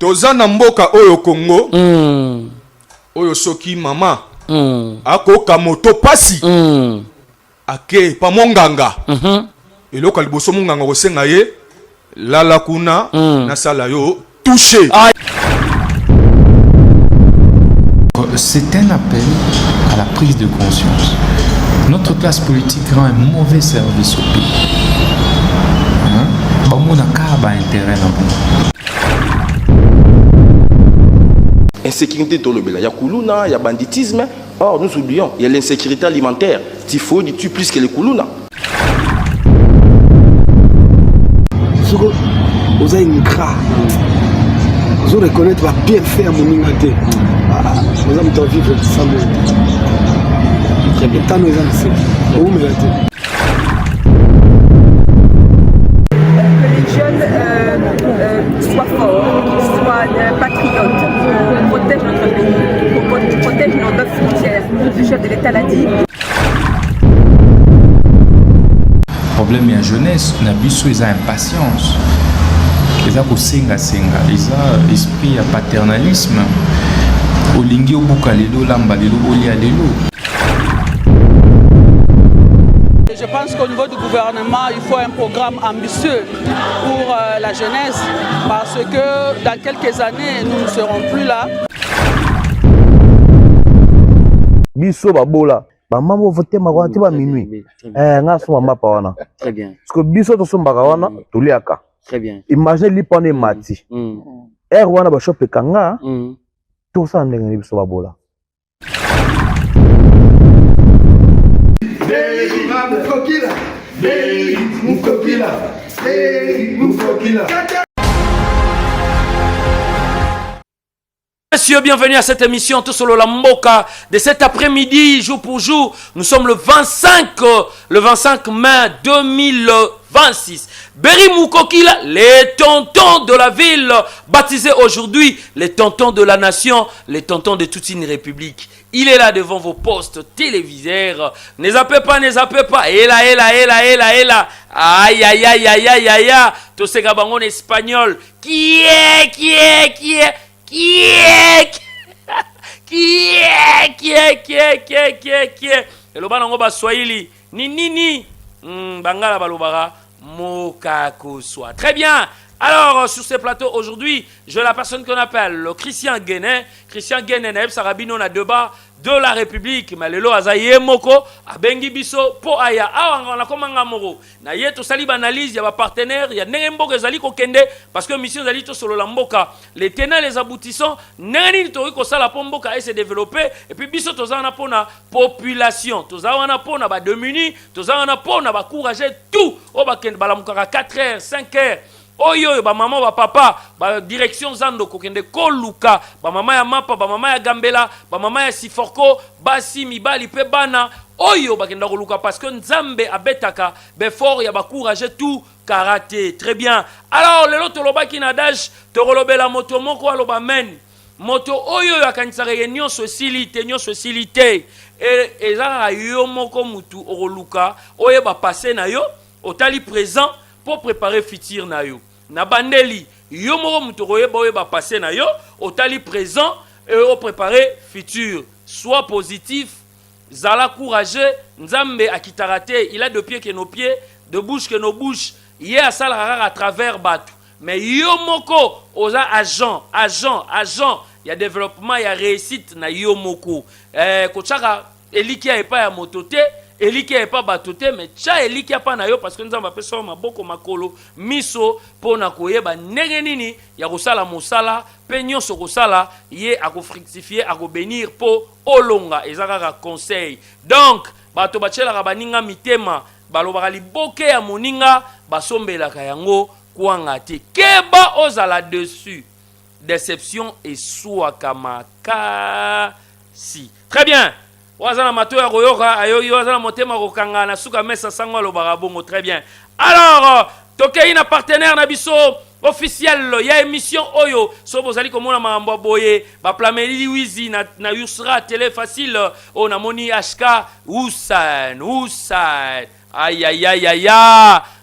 toza na mboka oyo Congo oyo soki mama akoka moto pasi ake pa monganga eloko liboso monganga kosenga ye lala kuna na sala yo touché. C'est un appel à la prise de conscience. Notre classe politique rend un mauvais service au pays. On a intérêt insécurité dans le Béla. Il y a Koulouna, il y a banditisme. Or, nous oublions, il y a l'insécurité alimentaire. Typhoïde tue plus que les Koulouna. Vous avez une gras. Vous reconnaître la bien faire mon ingate. Vous avez vivre sans moi. Très bien. Tant nous avons que les jeunes soient forts, qu'ils soient patriotes, qu'on protège notre pays, qu'on protège nos frontières. Le chef de l'État l'a dit. Le problème est la jeunesse, ils ont impatience. Ils ont esprit de paternalisme. Olingi obukalelo lambalelo olialelo. Je pense qu'au niveau du gouvernement, il faut un programme ambitieux pour la jeunesse parce que dans quelques années, nous ne serons plus là. Biso babola, maman voter makwana ti ba minuit. Nga so mama pa wana. Très bien. Parce que biso to sombaka wana toliaka. Très bien. Imagine li pone mati. Wana ba shop kanga. Tout ça ndenge biso babola. Messieurs, bienvenue à cette émission Tout solo la Mboka de cet après-midi, jour pour jour. Nous sommes le 25 mai 2026. Beri Moukokila, les tontons de la ville, baptisés aujourd'hui les tontons de la nation, les tontons de toute une république. Il est là devant vos postes téléviseurs. Ne zappez pas, ne zappez pas. Et là. Aïe, aïe, aïe, aïe, aïe, aïe, aïe. Tout ce gabangon espagnol. Qui est et le banango ba swahili ni bangala balobara mokako soit. Très bien. Alors sur ce plateau aujourd'hui, j'ai la personne qu'on appelle le Christian Guéné. Christian Guéné, Sarabino na débat de la République. Mais lelo azaye moko abengi biso po aya awa na komanga moro. Na yeto sali analyse, il y a partenaire, il y a nengemboka zali ko kende parce que mission zali to solo la mboka. Les tenants les aboutissants, nengani to ko sala pomboka et se développer et puis biso to zana pona population. To zana pona ba démunis, to zana pona ba courager tout. O ba ken balamukaka 4h, 5h. Oyo ba maman ba papa ba direction zando kokende koluka ba mama ya mapa ba mama ya gambela ba mama ya siforko basi mibali pe bana oyo ba kenda koluka parce que nzambe abetaka be fort ya ba courage tout karaté. Très bien. Alors le loto loba ki nadage to rolobela moto moko aloba men moto oyo ya kanisa réunion socialité et ezara yo moko mutu oroluka oyo ba passer na yo otali présent pour préparer futur na yo. Na bandeli, yo moko mutokoye ba passer na yo, otali présent et au préparer futur. Sois positif, zala courageux, nzambe akitarate, il a deux pieds que nos pieds, deux bouches que nos bouches. Yé a sala à travers batu. Mais yo moko oza agent, il y a développement, il y a réussite na yo moko. Kochaka elikia epa ya motote. Eliki est pas batoté mais cha eliki pas na yo parce que nous avons appelé ça maboko makolo miso pona koyeba ndenge nini ya kosala mosala pe nyonso kosala ye ako fructifier ako bénir po olonga ezaka conseil. Donc bato bachelaka baninga mitema balobaka liboke ya moninga basombelaka yango kwanga te keba ozala dessus déception et swaka makasi. Très bien. Wazana mato ya koyoka ayoyo wazana motema kokanga na suka mesa sangwa lo barabongo. Très bien. Alors tokei na partenaire na biso officiel ya émission oyo so bozali komona mambo boye ba plameli wizi na Yusra télé facile on a moni HK Hussein aïe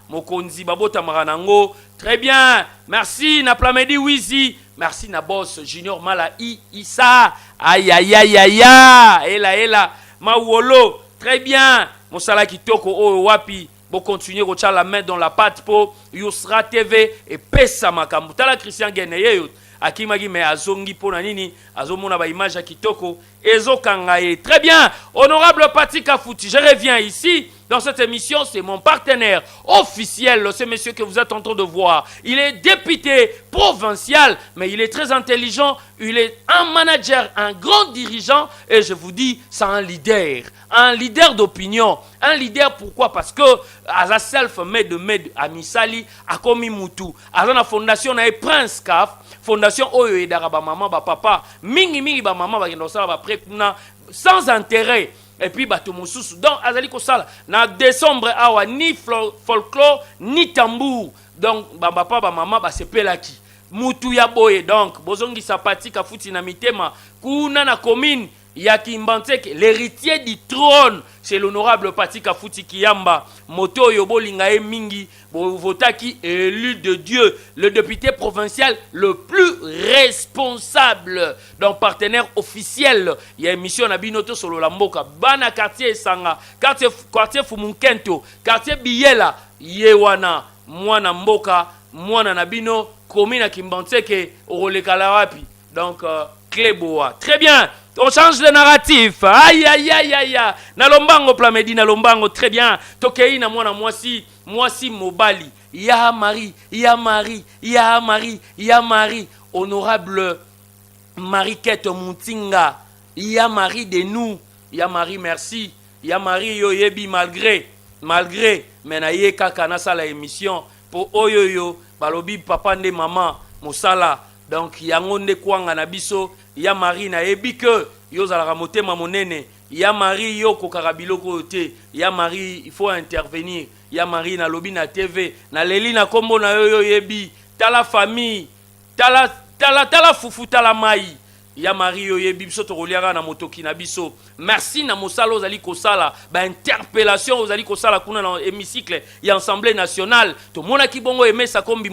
mokonzi babota maranango Très bien. Merci na Plamedi Wizi. Merci na boss Junior Mala Issa. Aïe aïe aïe aïe aïe. Ela Mawolo. Très bien. Mosala Kitoko o wapi. Bon continuer à la main dans la pâte pour Yusra TV et Pesa Makambu. Tala Christian Geneye. Akimagi me azongi pona nini azomona ba image ya kitoko ezokangaye. Très bien, honorable Patika Fouti, je reviens ici dans cette émission, c'est mon partenaire officiel, ce monsieur que vous êtes en train de voir. Il est député provincial, mais il est très intelligent, il est un manager, un grand dirigeant et je vous dis, c'est un leader d'opinion. Un leader, pourquoi? Parce que à la self-made à Misali, à Komi Moutou, à la fondation na Prince Kaf, fondation Oyo et Daraba maman, ba papa, mingi ba maman, ba kendosala ba prekuna, sans intérêt. Et puis bato mosusu. Donc azali ko sala na décembre awa ni folklore ni tambour. Donc ba papa ba maman ba sepelaki. Mutu ya boye donc bozongi sapati ka futi na mitema kuna na commune ya Kimbanteke, l'héritier du trône, c'est l'honorable Patika Fouti Kiyamba, moto yobolinga e mingi, votaki élu de Dieu, le député provincial le plus responsable, donc partenaire officiel. Il y a une mission na binoto solo la mboka, bana quartier Sanga, quartier Fumunkento, quartier Biela, yewana, mwana mboka, mwana nabino, commune Kimbanteke, orolekala wapi. Donc Kleboa. Très bien. On change de narratif. Aïe, aïe, aïe, aïe. Nalombango Plamedi, nalombango. Très bien. Tokei na mwana mwasi mobali. Ya Marie, ya Marie, ya Marie, ya Marie. Honorable Mariquette Moutinga. Ya Marie de nous. Ya Marie, merci. Ya Marie, yo yebi malgré. Mais na ye kaka na sala émission. Pour oyoyo, balobi papa nde maman, mosala. Donc, yangonde kwanga na biso, ya Marie na ebi que yo zalaka motema monene, ya Marie yo kokaka biloko yote, ya Marie il faut intervenir, ya Marie na lobi na TV, na leli na kombo na yo yebi, tala famille, tala fufu tala mai. Ya Marie yo yebi biso to koliaka na motoki na biso. Merci na mosala ozali kosala ba interpellation ozali kosala kuna na hémicycle ya Assemblée nationale. To mona ki bongo Emesa Kombi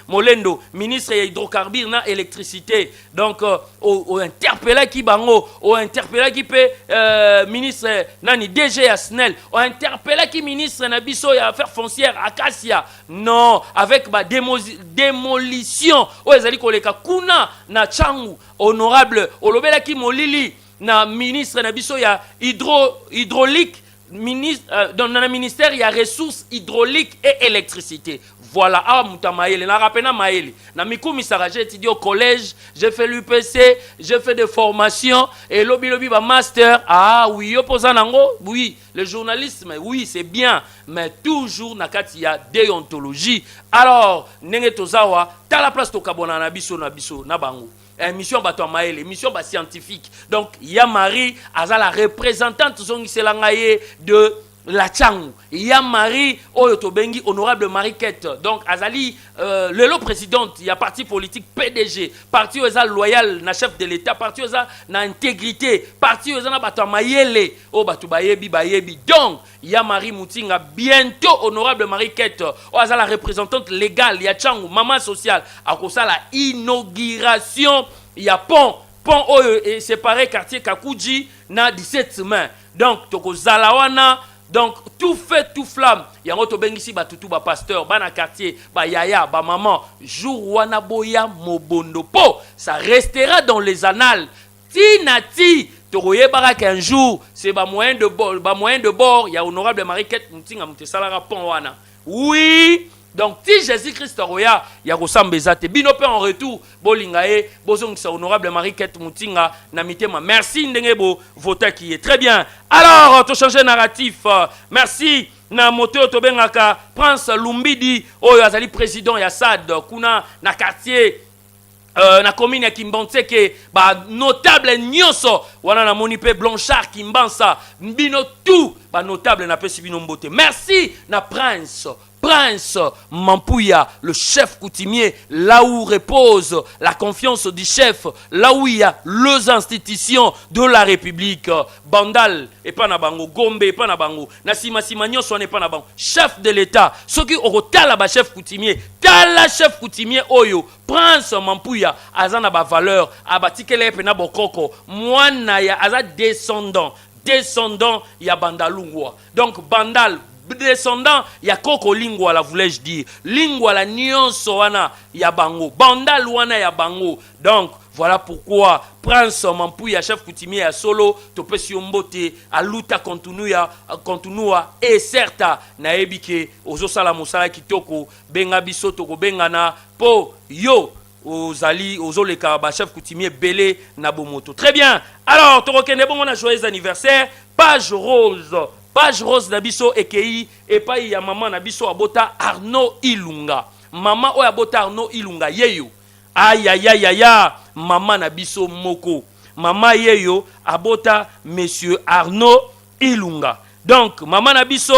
Molendo, ministre ya hydrocarbures na électricité. Donc o interpella ki bango, o interpella ki pe ministre nani DG ya SNEL, o interpella ki ministre na biso ya affaires foncières Acacia. Non, avec ba démolition o ezali koleka kuna na Changu. Honorable olobela ki molili na ministre na biso ya hydraulique ministre dans le ministère il y a ressources hydrauliques et électricité. Voilà, ah Moutamaele, na rapena maele. Na mikumi sara, j'ai étudié au collège, j'ai fait l'UPC, j'ai fait des formations et lobby ba master. Ah oui, opposant nango, oui, le journalisme, oui, c'est bien, mais toujours nakati ya déontologie. Alors, nenge tozawa, ta la place to kabona na biso na bango. Mission bato maele, mission ba scientifique. Donc, ya Marie, aza la représentante zongi selangaye de la Tchangou. Ya Marie, Oyoto Bengi, honorable Mariquette. Donc, Azali, le lot présidente, il y a parti politique PDG, parti Oza loyal, na chef de l'État, parti Oza na intégrité, parti Oza na bato mayele, o bato bayebi. Donc, ya Marie Moutinga, bientôt, honorable Mariquette, Oza la représentante légale, ya Tchangou, maman sociale, à cause de la inauguration, il y a pont Oyo séparé quartier Kakouji, na 17 mains. Donc, Toko Zalawana. Donc, tout fait, tout flamme. Yango to bengisi ba tutu ba pasteur, ba na quartier, ba yaya, ba maman. Jour wana boya mobondo po. Ça restera dans les annales. Tinati. Toroye barak un jour, c'est ba moyen de bord. Il y a honorable Mariquette Moutinga Moutesalara pon wana. Oui. Donc, si Jésus-Christ roya, ya kosambezate. Binope en retour, bolingae, bozong sa honorable Mariquette Moutinga namitema. Merci ndengebo vote qui est très bien. Alors, to changer narratif. Merci na moto to bengaka Prince Lumbidi, oyo azali président ya SAD kuna na quartier na commune ya Kimbanteke ba notable nyonso wana na monipe Blanchard Kimbansa mbino tout ba notable na pesi bino mbote. Merci na Prince Prince Mampouya, le chef coutumier, là où repose la confiance du chef, là où il y a les institutions de la République. Bandal et pas na bango, Gombe et pas na bango, Nasima Simanyo son et pas na bango. Chef de l'État, ceux qui ont tala ba chef coutumier, tala chef coutumier oyo, Prince Mampouya, azana ba valeur, abatikele pena bokoko, mwana ya aza descendant ya Bandalungwa. Donc Bandal descendant ya koko lingwa la voulais-je dire, lingwa la nyonso wana ya bango, Bandal wana ya bango. Donc voilà pourquoi Prince Mampouya, chef coutumier à solo, topesi mbote aluta kontinua et certa na ebike ozo sala mosala kitoko benga biso toko bengana po yo ozali ozoleka ba chef coutumier belé na bomoto. Très bien. Alors torokende bon on a joyeux anniversaire, page rose nabiso ekei et pa ya maman nabiso abota Arnaud Ilunga. Maman o abota Arnaud Ilunga yeyo. Aïe aïe aïe aïe, maman nabiso moko. Maman yeyo abota monsieur Arnaud Ilunga. Donc maman nabiso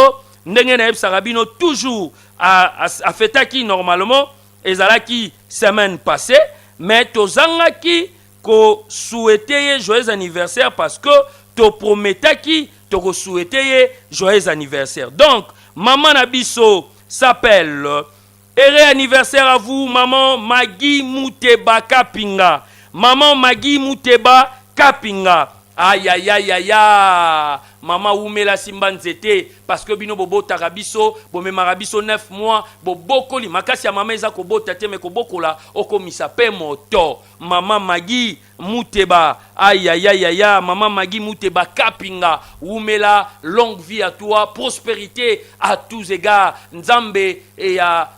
ndenge na sarabino toujours a fêtaki normalement ezalaki semaine passée, mais tozangaki ko souhaiter joyeux anniversaire parce que to prometaki to souhaiter joyeux anniversaire. Donc maman nabiso s'appelle heureux anniversaire à vous, maman Magui Mouteba Kapinga. Maman Magui Mouteba Kapinga. Aïe aïe aïe aïe aïe. Maman Oumela Simbanzete. Parce que bino bobo tarabiso, bo marabiso 9 mois, bobo koli. Makasi ya maman eza kobo tate me koboko la, oko misape moto. Maman Magui Mouteba. Aïe aïe aïe aïe aïe. Maman Magui Mouteba Kapinga. Oumela, longue vie à toi, prospérité à tous égards. Nzambe et ya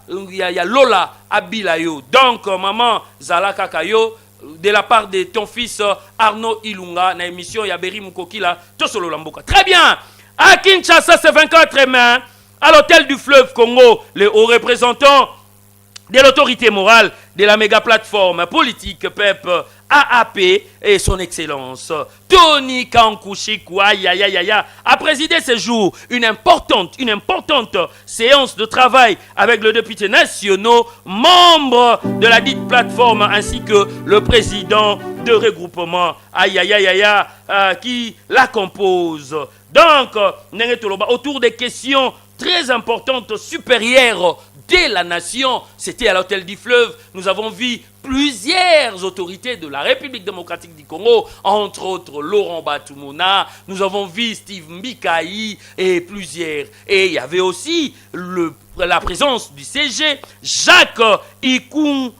Lola Abilayo. Donc maman Zalaka Kayo, de la part de ton fils Arnaud Ilunga, na émission Yaberi Mukokila, Tosolo Lamboka. Très bien. À Kinshasa, c'est 24 mains. À l'hôtel du fleuve Congo, les hauts représentants de l'autorité morale de la méga plateforme politique PEP AAP et son excellence Tony Kankushiku a présidé ce jour une importante séance de travail avec le député nationaux, membre de la dite plateforme ainsi que le président de regroupement qui la compose. Donc, autour des questions très importantes supérieures de la nation, c'était à l'hôtel du fleuve. Nous avons vu plusieurs autorités de la République démocratique du Congo, entre autres Laurent Batumona, nous avons vu Steve Mbikaï et plusieurs. Et il y avait aussi la présence du CG, Jacques Ikung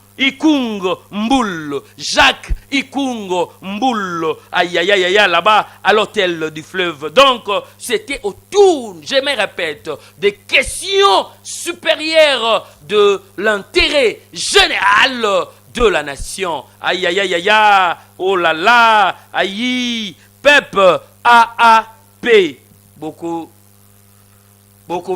Mboul, Jacques Ikung Mboul, aïe aïe aïe aïe, là-bas à l'hôtel du fleuve. Donc c'était autour, je me répète, des questions supérieures de l'intérêt général de la nation. Aïe aïe aïe aïe, oh là là, aïe, PEP AAP, beaucoup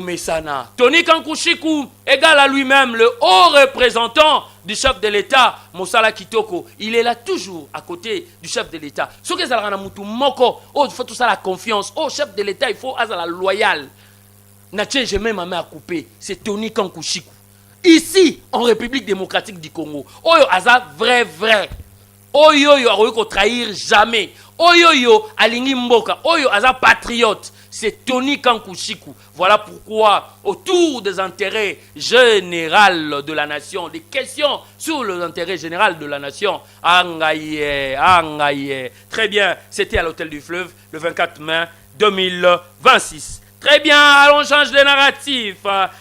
Messana. Tony Kankushiku, égal à lui-même, le haut représentant du chef de l'État, Moussala Kitoko, il est là toujours à côté du chef de l'État. Ce que ça moko, il faut tout ça la confiance. Oh, chef de l'État, il faut la loyal. Natché, j'ai même ma main à couper. C'est Tony Kankushiku. Ici, en République démocratique du Congo, Oyo Aza vrai. Oyo Aroyoko trahir jamais. Oyo Alingi Mboka. Oyo Aza patriote. C'est Tony Kankushiku. Voilà pourquoi, autour des intérêts généraux de la nation, des questions sur les intérêts généraux de la nation, Angaye. Très bien, c'était à l'hôtel du fleuve le 24 mai 2026. Très bien, allons changer de narratif.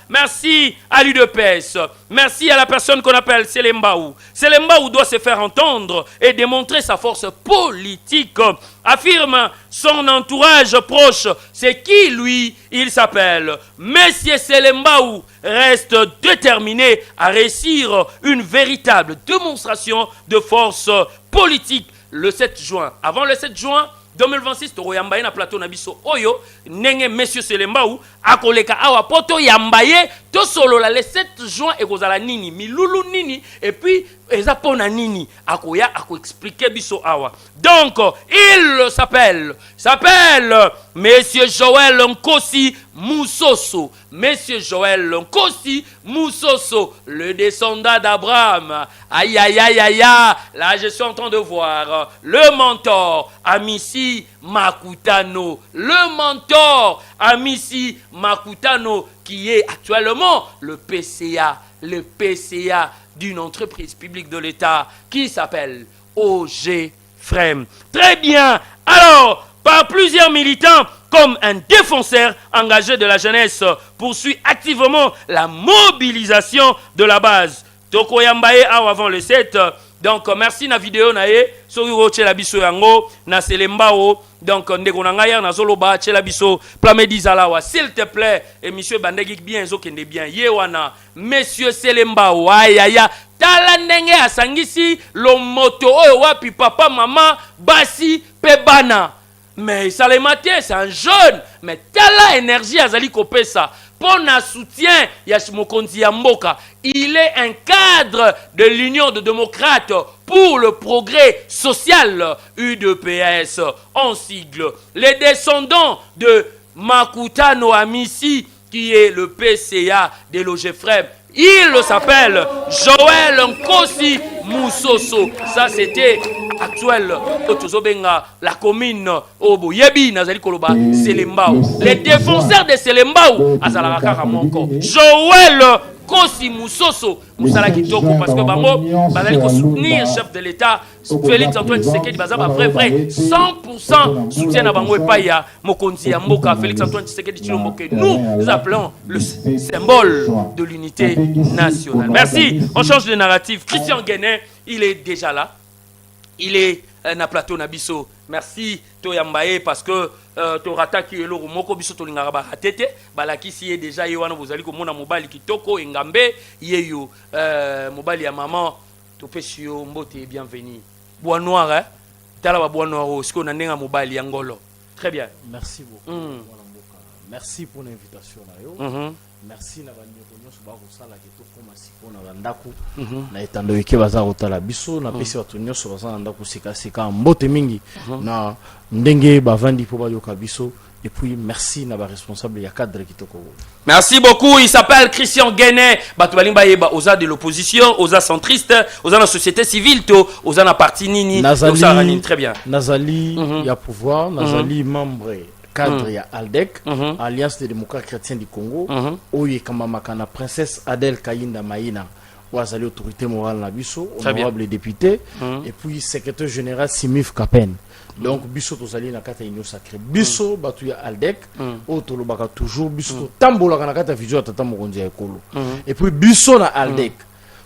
Merci à l'UDPS. Merci à la personne qu'on appelle Selembaou. Selembaou doit se faire entendre et démontrer sa force politique. Affirme son entourage proche. C'est qui, lui? Il s'appelle Monsieur Selembaou. Reste déterminé à réussir une véritable démonstration de force politique le 7 juin. Avant le 7 juin 2026, toro yambaye na plateau na biso oyo nenge Monsieur Selembaou akoleka awa poto yambaye to To solo le 7 juin et kozala nini, milulu nini et puis ezapona nini akoya ako expliquer biso awa. Donc il s'appelle Monsieur Joël Nkosi Moussoso. Monsieur Joël Nkosi Moussoso, le descendant d'Abraham. Aïe aïe aïe aïe aïe. Là je suis en train de voir le mentor Amici Makutano. Le mentor Amici Makutano qui est actuellement le PCA d'une entreprise publique de l'État qui s'appelle OG Frem. Très bien. Alors, par plusieurs militants, comme un défenseur engagé de la jeunesse, poursuit activement la mobilisation de la base. Toko Yambaye avant le 7. Donc, merci na vidéo nae. Soki roche la biso yango na selembao. Donc, ndeko na ngaya na zoloba che la biso plamedi zalawa. S'il te plaît, et monsieur Bandegik bien ezokende bien. Yewana, monsieur Selembao. Aïe aïe aïe. Tala ndenge asangisi lo moto oyo wapi papa mama basi pebana. Mais ça les matin, c'est un jeune. Mais tala énergie azali kopesa. Pour un soutien, Yashimokonzi Yamboka, il est un cadre de l'Union de démocrates pour le progrès social, UDPS, en sigle. Les descendants de Makutano Amici, qui est le PCA de l'OGFREM, il s'appelle Joël Nkosi Moussoso. Ça, c'était actuel. La commune Obo Yebi Nazali Koloba Selembao. Les défenseurs de Selembao Azalaka Ramonko. Joël Nkosi Moussoso Moussala Kitoko, parce que Bango bazali ko soutenir chef de l'État Félix Antoine Tshisekedi bazaba vrai 100% soutien à Bango Epaya Mokonzi ya Mboka Félix Antoine Tshisekedi Tshilombo que nous appelons le symbole de l'unité nationale. Merci. On change de narrative. Christian Guéné, il est déjà là. Il est un plateau Nabiso. Merci Toyambaye parce que Torata qui est le Moko Biso Tolingara Hatete. Balaki si est déjà Yoana vous allez comme mon mobile Kitoko Ngambe Yeyo mobile ya maman Topesio Mbote bienvenue. Bois noir hein. Tala bois noir ce qu'on a nenga mobile Yangolo. Très bien. Merci beaucoup. Merci pour l'invitation merci na bandeko nyonso ba kosala kitoko masiko na bandako na etando eke baza kotala biso na pesi bato nyonso baza na ndako sika mbote mingi na ndenge bavandi po bayoka biso et puis merci na ba responsable ya cadre kitoko. Merci beaucoup. Il s'appelle Christian Guéné. Bato balimba yeba oza de l'opposition, oza centriste, oza na société civile to, oza na parti nini, oza ranine très bien. Nazali ya pouvoir, nazali membre cadre ya ALDEC, Alliance des démocrates chrétiens du Congo, oye kamamakana princesse Adèle Kayinda Maïna, ouazali autorité morale na biso, honorable député, et puis secrétaire général Simif Kapen. Donc biso tozali na kata union sacrée. Biso batu ya ALDEC, o tolobaka toujours biso tambola na kata vision tata mokonzi ya ekolo. Et puis biso na ALDEC,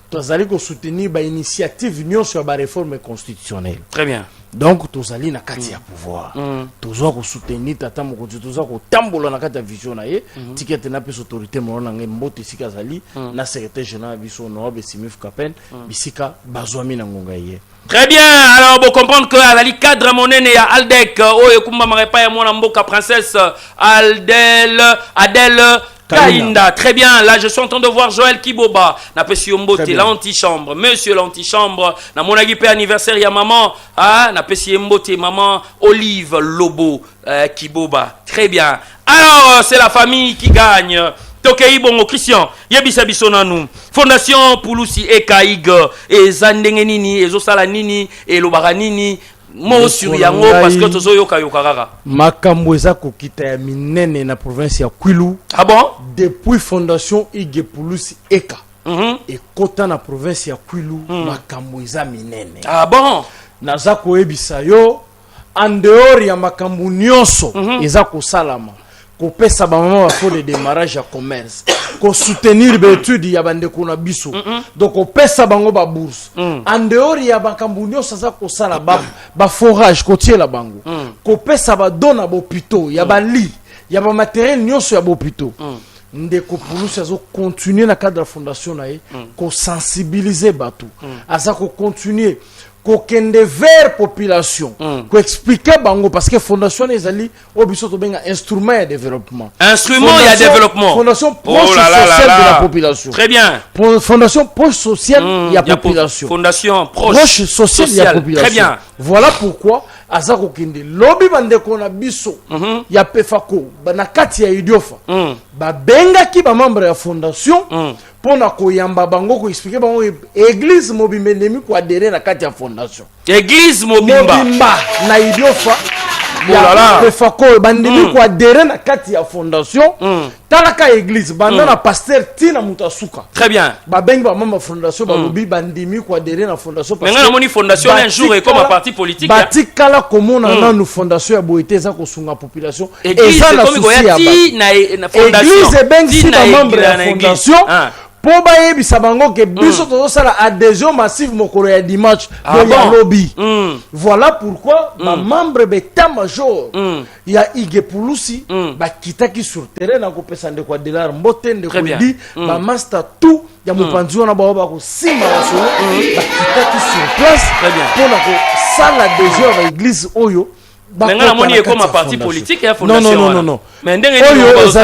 tozali ko soutenir ba initiative union sur ba réforme constitutionnelle. Très bien. Donc tozali na kati ya pouvoir tozo ko soutenir tata mokonzi tozo ko tambola na kati ya vision na ye ticket na pesa autorité morona ngai mbote sika zali na secrétaire général biso honorable Simif Kapen bisika bazwami na ngonga ye. Très bien. Alors vous comprendre que Alali cadre monene ya ALDEC oyo kumba marepa ya mwana mboka princesse Adèle Kainda. Très bien. Là, je suis en train de voir Joël Kiboba. Na pesi mbote l'antichambre. Monsieur l'antichambre. Na monagi pe anniversaire ya maman. Ah, na pesi mbote maman Olive Lobo Kiboba. Très bien. Alors, c'est la famille qui gagne. Tokei bongo Christian. Yebisa biso na nous. Fondation Pulusi Ekaig et Zandenge nini, ezosala nini, et lobara nini. Mo sur yango parce que tozo yoka yokarara. Makambo eza kokita ya minene na province ya Kwilu. Ah bon? Depuis fondation Ige Pulusi Eka. Et kota na province ya Kwilu makambo eza minene. Ah bon? Naza koyebisa yo en dehors ya makambo nyonso eza kosalama. Ko pesa ba mama pour le démarrage ya commerce. Ko soutenir l'étude ya bandeko na biso. Donc ko pesa bango ba bourse. En dehors ya makambo nyonso za ko sala ba forage ko tie la bango. Ko pesa ba dona ba hôpitaux ya ba lit, ya ba matériel nyonso ya ba hôpitaux. Ndeko Pulusi azo continuer na cadre de la fondation na ye ko sensibiliser batou. Aza ko continuer kokende vers population ko expliquer bango parce que fondation ezali obiso to benga instrument de développement il développement fondation proche sociale de la population très bien fondation proche sociale il y a population fondation proche sociale il y a population très bien voilà pourquoi aza kokende lobi bande ko na biso ya pefako na kati ya idiofa ba benga ki ba membre ya fondation pona koyamba bango ko expliquer bango église mobimba ndemi ko adhérer na kati ya fondation église mobimba na idiofa ya pefako bandemi ko adhérer na kati ya fondation talaka église banda na pasteur tina mutasuka très bien ba bengi ba membre fondation ba lobi bandemi ko adhérer na fondation parce que moni fondation un jour et comme un parti politique batikala komona nanu fondation ya boité za ko sunga population eza na souci na fondation église bengi si ba membre ya fondation po bayebisa bango ke biso tozosala adhésion massive mokolo ya dimanche ya lobby voilà pourquoi ba membre d'état-major ya Igepulusi bakitaki sur terrain na kopesa ndeko dollar mbote ndeko di ba master tout ya mopanzi wana ba ko sima basolo bakitaki sur place pona ko sala adhésion ya église oyo Maintenant, on est comme un parti politique et la fondation. Non. Mais on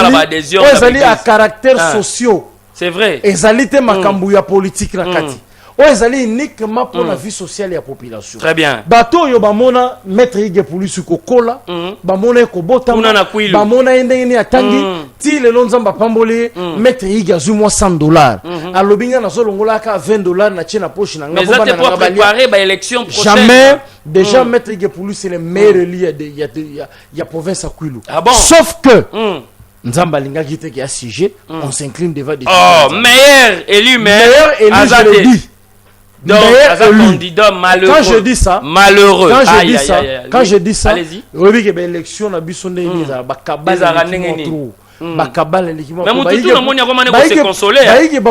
à caractère social. C'est vrai. Ezalité makambu ya politique na kati. Ezali uniquement pour la vie sociale ya population. Très bien. Bato yo bamona maître Igepulusi kokola, bamona ko botama, bamona endengeni atangi, ti le lonzamba pambole, maître Igazu moi $100. Alobinga na solongola ka $20 na tchena poche na ngabo bana ngaba préparer ba élection prochaine. Jamais déjà maître Igepulusi c'est le meilleur lié de ya province à Kwilu. Ah bon? Sauf que Nzamba linga gite qui a sujet, on s'incline devant des meilleur élu je le dis. Donc, candidat malheureux. Quand je dis ça, malheureux. Quand je dis ça, Robi que l'élection na biso ndenge za bakabala ndenge bakabala ndikimo. Mais mututu na monia comment ne se consoler.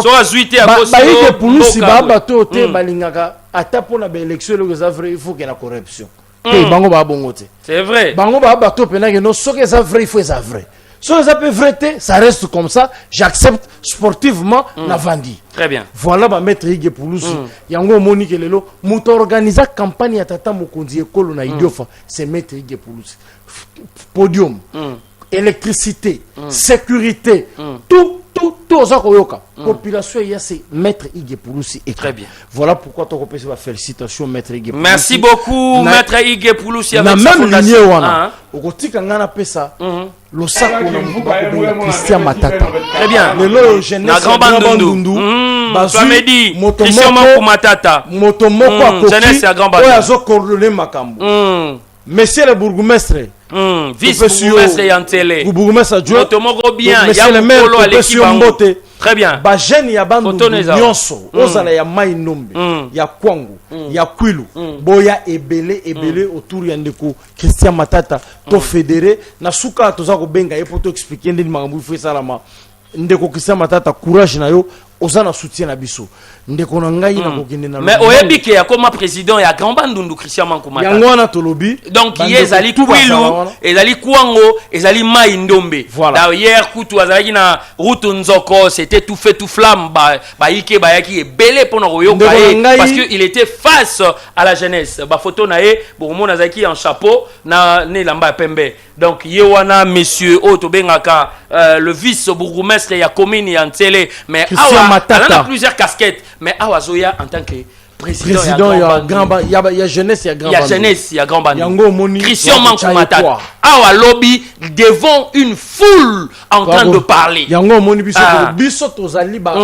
So azuité à cause de police ba bato te balingaka ata pona ba élection le za vrai il faut que la corruption. Bango ba bongote. C'est vrai. Bango ba bato pena que no so que ça vrai il faut ça vrai. Si ça peut vrai, ça reste comme ça. J'accepte sportivement la vendi. Très bien. Voilà ma maître Igepulusi. Yango Monique Lelo. Mouta organise campagne à Tata Mokonzi Ekolo na Idiofa. C'est maître Igepulusi. Podium, électricité, sécurité, tout ça koyoka. Population y a c'est maître Igepulusi. Très bien. Voilà pourquoi tu repères ma félicitation maître Igepulusi. Merci beaucoup maître Igepulusi avec sa fondation. Okotika ngana pesa. Le sac on Christian Matata. Très bien. Le jeunesse na grand bandundu. Samedi. Christian Matata. Motomoko akoki. Jeunesse ya grand bandundu. Oya zo coordonner makambo. Monsieur le bourgmestre. Vice-bourgmestre Yantele. Bourgmestre adjoint. Motomoko bien. Monsieur le maire à l'équipe Mbote. Très bien. Ba jeune ya bandu nyonso. Ozala ya mai nombe. Ya Kwangu. Ya Kwilu. Boya ebele autour ya ndeko Christian Matata. To fédéré. Na suka toza ko benga yepo to expliquer ndini makambu ifo salama. Ndeko Christian Matata courage na yo. Osana soutien na biso ndeko na ngai na kokende na mais oyebi ke ya comme président ya grand bandundu Christian Mankumata yango wana tolobi donc ezali Kwilu ezali Kwango ezali Mai Ndombe d'ailleurs kutu azalaki na route Nzoko c'était tout fait tout flamme ba ike ba yaki ebele pona koyoka parce que il était face à la jeunesse ba photo na ye bon azalaki en chapeau na ne lamba pembe donc ye wana monsieur Otto Bengaka le vice bourgmestre ya commune ya Ntele mais il a plusieurs casquettes, mais Awazoya en tant que président il y a jeunesse, il y a grand bandit. Il y a grand bandit. Christian Mankumata. Awa lobby devant une foule en train de parler. Yango moni biso tozali ba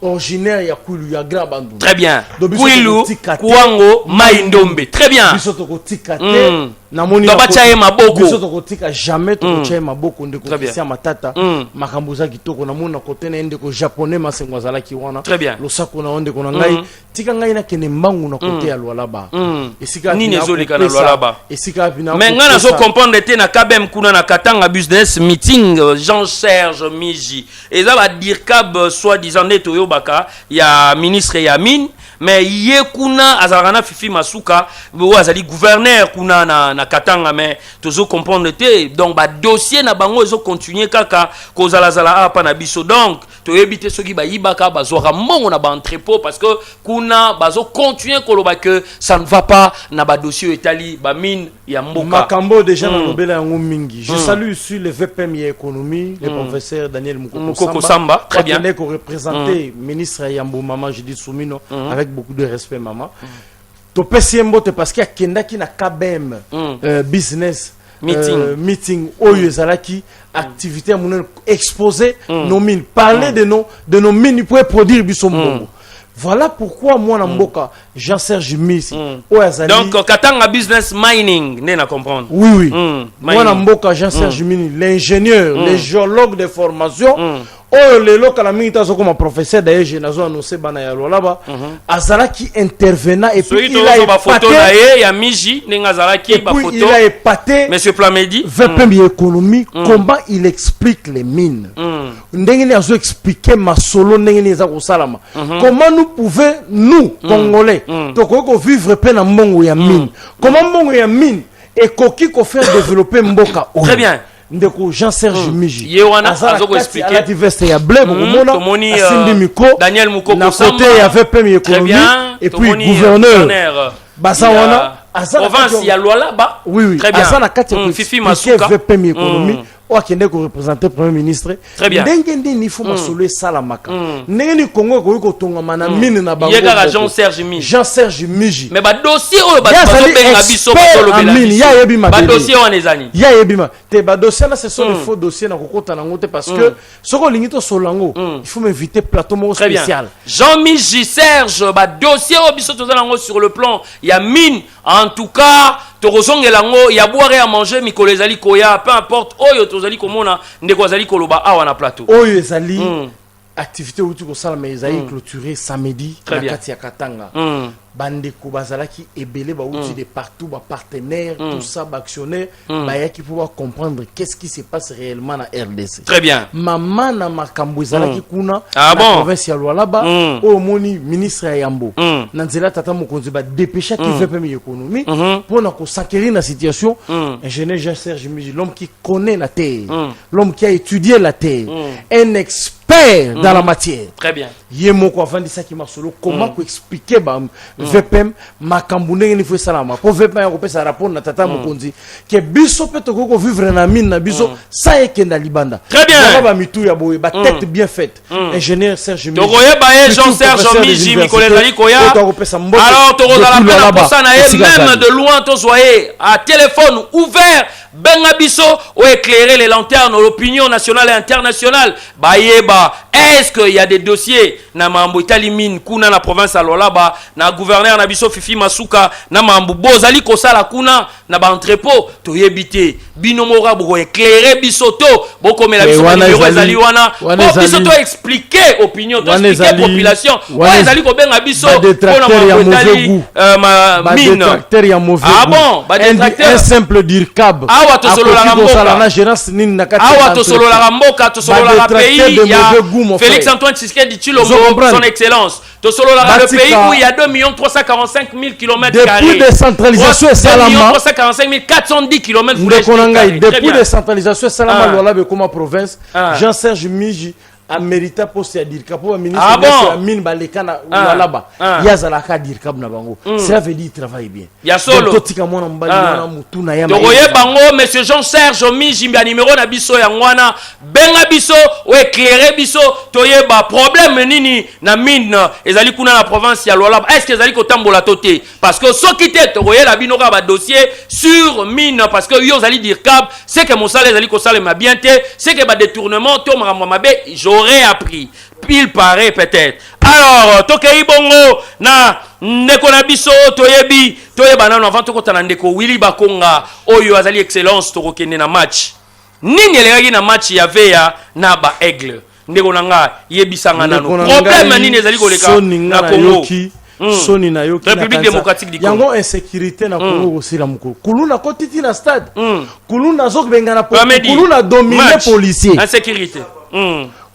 originaire ya Kwilu ya grand bandit. Très bien. Kwilu, Kwango, Mai Ndombe. Très bien. Biso tokotika te. Namoni bachaye maboko. Biso tokotika jamais tokochaye maboko ndeko Christian Matata. Makambo za kitoko namona kote na ndeko japonais masengo zala ki wana. Très bien. Losako na onde kona ngai. Tika ngai na kene mbangu na kote ya Lualaba. Esika nini ezolika na Lualaba. Esika bina. Mais ngana zo comprendre te na Kabem kuna na Katanga business meeting Jean-Serge Miji. Eza ba dire kab soi-disant neto yobaka ya ministre Yamin mais ye kuna azalaka Fifi Masuka bo azali gouverneur kuna na Katanga mais tozo comprendre te donc ba dossier na bango ezo continuer kaka kozala zala apa na biso donc to ebite soki ba yibaka bazora mbongo na ba entrepôt parce que kuna bazo continuer koloba que ça ne va pas na ba dossier etali ba mine ya mboka makambo déjà na lobela yango mingi. Je salue sur le VPM et économie le professeur Daniel Mukoko Samba très bien qui représenté ministre Yambo Mama je dis Soumino avec beaucoup de respect Mama to pesimbo te parce qu'il y a kenda qui na KBM business meeting oyo ezalaki activité mon exposer nos mines parler de nos mines pour produire biso mbongo. Voilà pourquoi moi Namboka Jean-Serge Misi donc Katanga business mining n'est na comprendre. Oui moi Namboka Jean-Serge Mini l'ingénieur le géologue de formation le local la minute comme professeur d'ailleurs je n'ai annoncé bana ya là-bas azala qui intervenant et puis il a épaté il a épaté monsieur Plamedi VPM économie comment il explique les mines ndengeni azo expliquer ma solo ndengeni za ko salama comment nous pouvons nous congolais toko vivre pe na mbongo ya mine comment mbongo ya mine et koki ko faire développer mboka très bien ndeko Jean-Serge Miji yewana azoko expliquer la diversité ya blé bomona Asindi Miko Daniel Mukoko na côté ya VPM économie et puis gouverneur basawana province ya Lualaba oui très bien azana kati Fifi Masuka VPM économie okende ko représenter premier ministre très bien ndenge ndini faut masolo salamaka ndenge ni Congo ko kotonga mana mine na bango yeka Jean-Serge Miji mais ba dossier oyo ba benga biso ba dossier wana ezani ya yebima te ba dossier là ce sont des faux dossiers na kokota na ngote parce que soko lingito solango il faut m'inviter plateau mo spécial Jean Miji Serge ba dossier oyo biso tozala ngo sur le plan ya mine en tout cas Torozongelango ya boire à manger mikolo ezali koya peu importe oyo tozali komona ndeko azali koloba awa na plateau oyo ezali activité où tu ko sala mais ezali clôturé samedi na kati ya Katanga bandeko bazalaki ebele ba outil de partout ba partenaires tout ça ba actionnaires ba yaki pouvoir comprendre qu'est-ce qui se passe réellement na RDC très bien maman na makambo ezalaki kuna na province ya Lualaba o moni ministre ya Yambo na nzela tata mokonzi ba dépêcher qui fait premier économie pour na ko s'acquérir la situation ingénieur Jean-Serge Miji l'homme qui connaît la terre l'homme qui a étudié la terre un expert dans la matière très bien yemoko avandisa ki masolo comment ko expliquer ba VPM makambu ndenge ni fo salama po VPM ya kopesa rapport na tata mokonzi ke biso peto ko vivre na mine na biso sa ekenda libanda très bien ba mitu ya boye ba tête bien faite ingénieur Serge Miji tokoye ba Jean-Serge Miji Nicolas Zalikoya alors tokozala pena posa na ye même de loin to soyez à téléphone ouvert benga biso ou éclairer les lanternes l'opinion nationale et internationale bayeba est-ce qu'il y a des dossiers na mambo itali mine kuna na province à Lualaba na gouverneur na biso Fifi Masuka na mambo bozali kosala kuna na ba entrepôt to yebite bino mora bo éclairer biso to boko mela biso numéro ezali wana biso to expliquer opinion to expliquer population ezali ko benga biso pona mambo ma mine ah bon ba un simple dircab awa to solo la mboka na gérance nini na kati awa to solo la mboka to solo la pays ya Félix Antoine Tshisekedi Tshilombo son excellence to solo la le pays où il y a 2 345 000 km². Depuis décentralisation salama 2 345 410 km². Depuis décentralisation salama Lualaba comme province Jean-Serge Miji a mérité poste à dire pour ministre de la mine balekana Lualaba yazala ka dire kab na bango ça veut dire travaille bien ya solo totika mona mbali mona mutu na yama tokoye bango monsieur Jean-Serge Miji mbi numéro na biso ya ngwana benga biso ou éclairer biso toyeba problème nini na mine ezali kuna na province ya Lualaba est-ce que ezali ko tambola toté parce que soki te tokoye la bino ka ba dossier sur mine parce que yo ezali dire kab c'est que mon salaire ezali ko salaire ma bien te c'est que ba détournement to makambo mabe j'aurais appris il paraît peut-être alors tokei bongo na ndeko na biso toyebi toyeba nano avant tokotana ndeko Willy Bakonga oyo azali excellence tokokende na match nini elengaki na match ya Veya na ba Aigle ndeko nanga yebisanga nano problème nini ezali koleka na Congo soni na yoki République démocratique du Congo yango insécurité na Congo osila mukulu kuluna kotiti na stade kuluna zokbenga na kuluna dominer policier insécurité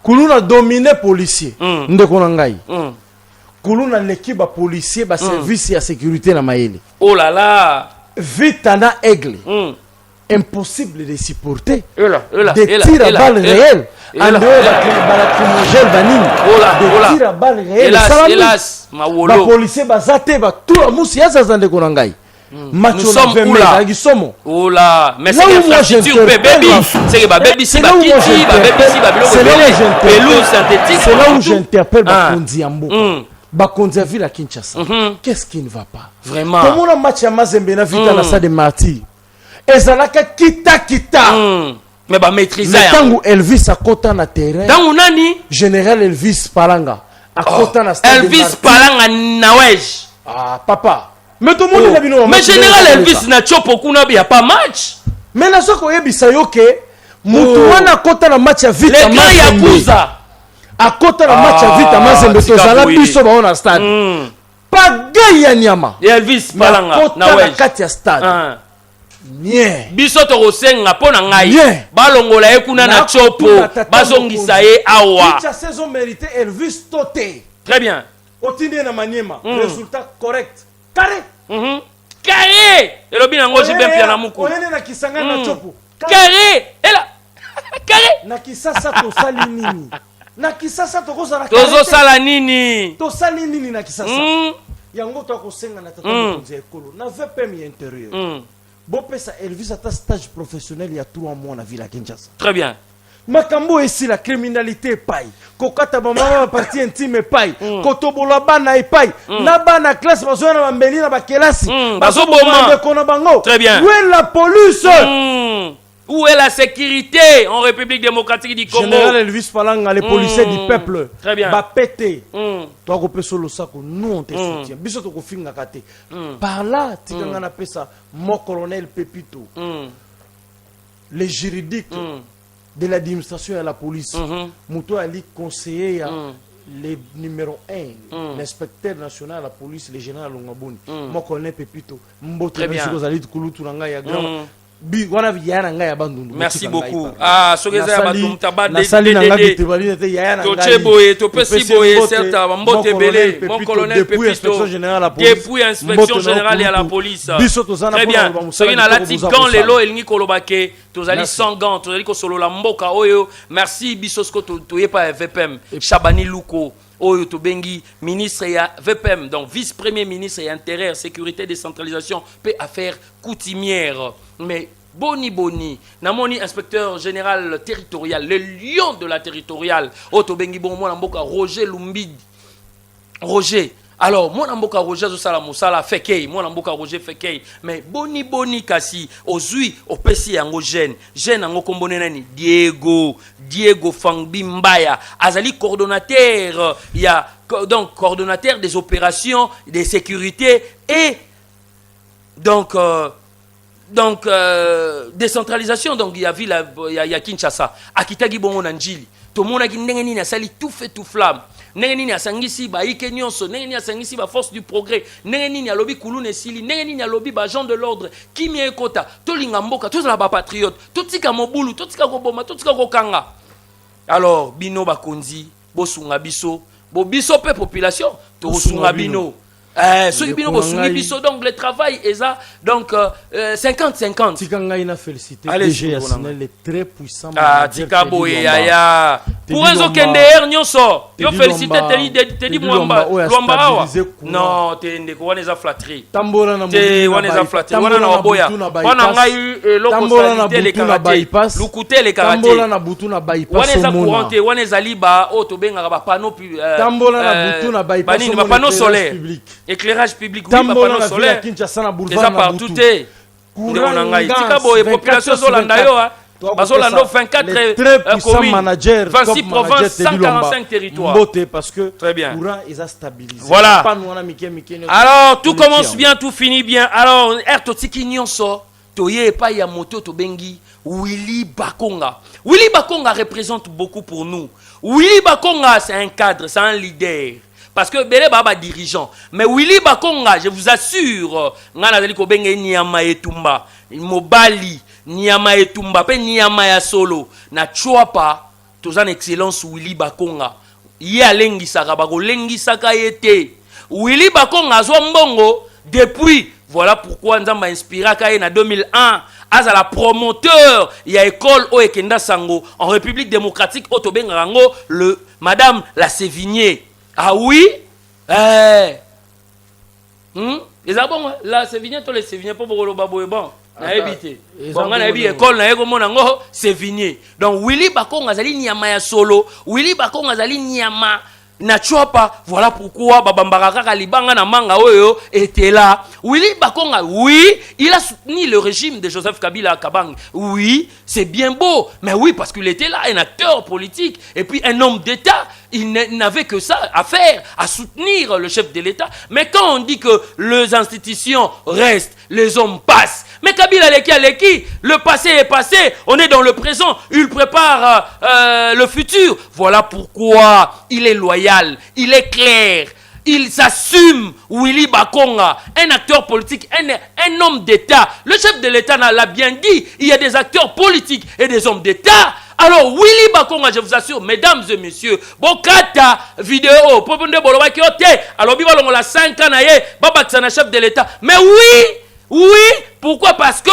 kuluna dominer policier ndeko na ngai kuluna l'équipe ba policier ba service ya sécurité na mayele. Oh là là. Vitana aigle. Impossible de supporter. Des tirs à balles réelles. En dehors de la crimogène banine. Des tirs à balles réelles. Hélas, ma policier bazate ba tout la mousse ya zazande konangai. Nous sommes où là? Oh là, mais c'est l'infrastructure baby. C'est que baby si baby si pelouse synthétique. C'est là où j'interpelle Bakondi Ambo. Bakondi a vu la Kinshasa. Qu'est-ce qui ne va pas? Vraiment. Comment le match à Mazembe na vita na sa de martyrs. Ezalaka kita. Mais ba maîtriser. Le temps où Elvis a kota na terrain. Dans nani? Général Elvis Palanga a kota na stade. Elvis Palanga nawej. Ah papa. Mais tout le monde a mais général Elvis na chopo kuna bi a pas match. Mais na soko yebisa yoke mutu wana kota na match ya vita. Les grands Yakuza. A kota na match ya vita Mazembe tozala biso ba na stade. Pagay ya nyama. Elvis Palanga nawej. Kati ya stade. Bien. Biso to rosenga pona ngai. Balongola ye kuna na chopo. Bazongisa ye awa. Toute saison mérité Elvis Toté. Très bien. Otinde na Maniema. Résultat correct. Carré. Carré. Et le binango j'ai bien piana muku. Oyene na kisanga na chopo. Carré. Et là. Carré. Na kisasa to sali nini. Na kisasa to kozala carré. Tozo sala nini. To sali nini na kisasa. Yango to ko senga na tata konzi ekolo. Na VPM intérieur. Bopesa Elvis ata stage professionnel il y a 3 mois na ville à Kinshasa. Très bien. Makambo ici la criminalité paille. Kokata mama partie intime paille. Kotobola bana paille. Na bana classe bazo na bambeli na bakelasi. Bazo boma. Bango. Très bien. Où est la police? Où est la sécurité en République démocratique du Congo? Général Elvis Palanga, les policiers du peuple. Très bien. Ba pété. Toi ko peso lo sako nous on te soutient. Biso to ko finga kate. Par là, tikanga na pesa mon colonel Pepito. Les juridiques de l'administration et la police. Mouto Ali conseiller le numéro 1, l'inspecteur national de la police, le général Longaboni. Mon colonel Pepito. Très bien. Merci beaucoup. Ah, ce que j'ai abattu, tabac mon colonel Pepito, depuis inspection générale et à la police. Très bien. Ce qui n'a la dit quand les lots et l'ni kolobake, tozali sans gants, tozali ko solo la mboka oyo. Merci bisosko toye pa VPM, Chabani Luko. Oyo Tobengi, ministre et VPM, donc vice-premier ministre et intérieur, sécurité, décentralisation, paix, affaires coutumières. Mais Boni, Namoni, inspecteur général territorial, le lion de la territoriale, Otobengi Bongo, Namboka, Roger Lumbidi. Roger. Alors, moi, Namboka Roger, Zosala Moussala, Fekei, moi, Namboka Roger, Fekei, mais Boni, Kassi, Ozui, Opesi, Ango Gène, Ango Kombonenani, Diego Fangbi Mbaya, Azali, coordonnateur, il y a donc coordonnateur des opérations, des sécurités et donc décentralisation, donc il y a ville, il y a Kinshasa, Akitagi Bongo Nanjili, tout le monde a dit, Sali, tout fait tout flamme. Nengeni a sangisi ba ike nyonso, nengeni a sangisi ba force du progrès, nengeni a lobby kulune sili, nengeni a lobby ba gens de l'ordre, qui mi ekota, to linga mboka, to la ba patriote, to tika mobulu, to tika ko boma, to tika ko kanga. Alors bino ba konzi, bo sunga biso, bo biso pe population, to sunga bino. Ceux qui biso donc le travail est ça donc 50-50. Tikanga ina félicité. DG Yasinel est très puissant. Ah tika boye ya. Pour un okende nyonso. Yo félicité Teddy Mwamba. Luamba. Non, tende ko wana za flatterie. Tambola na te wana za flatterie. Wana na boya. Wana ngai eloko sanité le karaté. Lukute le karaté. Tambola na butu na bypass. Wana za couranté, wana za liba o to benga ba panneau Tambola na butu na bypass. Banini ba panneau solaire. Éclairage public, oui, panneau solaire. Déjà partout. Tika boye population zolanda yo bazolanda 24 communes, 26 provinces, 145 territoires. Parce que très bien. Courant est stabilisé. Voilà. Alors tout commence bien, tout finit bien. Alors Ertotiki nyonso toye pa ya moto to bengi Willy Bakonga. Willy Bakonga représente beaucoup pour nous. Willy Bakonga c'est un cadre, c'est un leader. Parce que Bele Baba dirigeant. Mais Willy Bakonga, je vous assure, ngana zali ko benge Niama Etumba, Mobali, Niama Etumba, pe Niama ya solo. Na chouapa, tozan excellence Willy Bakonga. ye alengisaka bakolengisaka ye te. Willy Bakonga azwa mbongo depuis, voilà pourquoi nzamba inspiraka ye na 2001 as la promoteur ya école o ekenda sango en République démocratique otobenga ngo le madame la Sévigné. Ah oui, les abons la Sévigné to les Sévigné pour boloba boye bon na éviter bon na ebi école na eko mona ngo Sévigné. Donc Willy Bakonga azali nyama ya solo, Willy Bakonga azali nyama na chopa, voilà pourquoi babambara kaka libanga na manga oyo était là. Willy Bakonga, oui, il a soutenu le régime de Joseph Kabila à Kabang. Oui, c'est bien beau, mais oui, parce qu'il était là, un acteur politique, et puis un homme d'État, il n'avait que ça à faire, à soutenir le chef de l'État. Mais quand on dit que les institutions restent, les hommes passent, mais Kabila Leki, le passé est passé, on est dans le présent, il prépare le futur. Voilà pourquoi il est loyal, il est clair, il s'assume. Willy Bakonga, un acteur politique, un homme d'État. Le chef de l'État l'a bien dit, il y a des acteurs politiques et des hommes d'État. Alors Willy Bakonga, je vous assure, mesdames et messieurs, Bokata vidéo, Poponde Boloba Kiote, alors Bibalongo la 5 ans, Babaksana chef de l'État. Mais oui, pourquoi? Parce que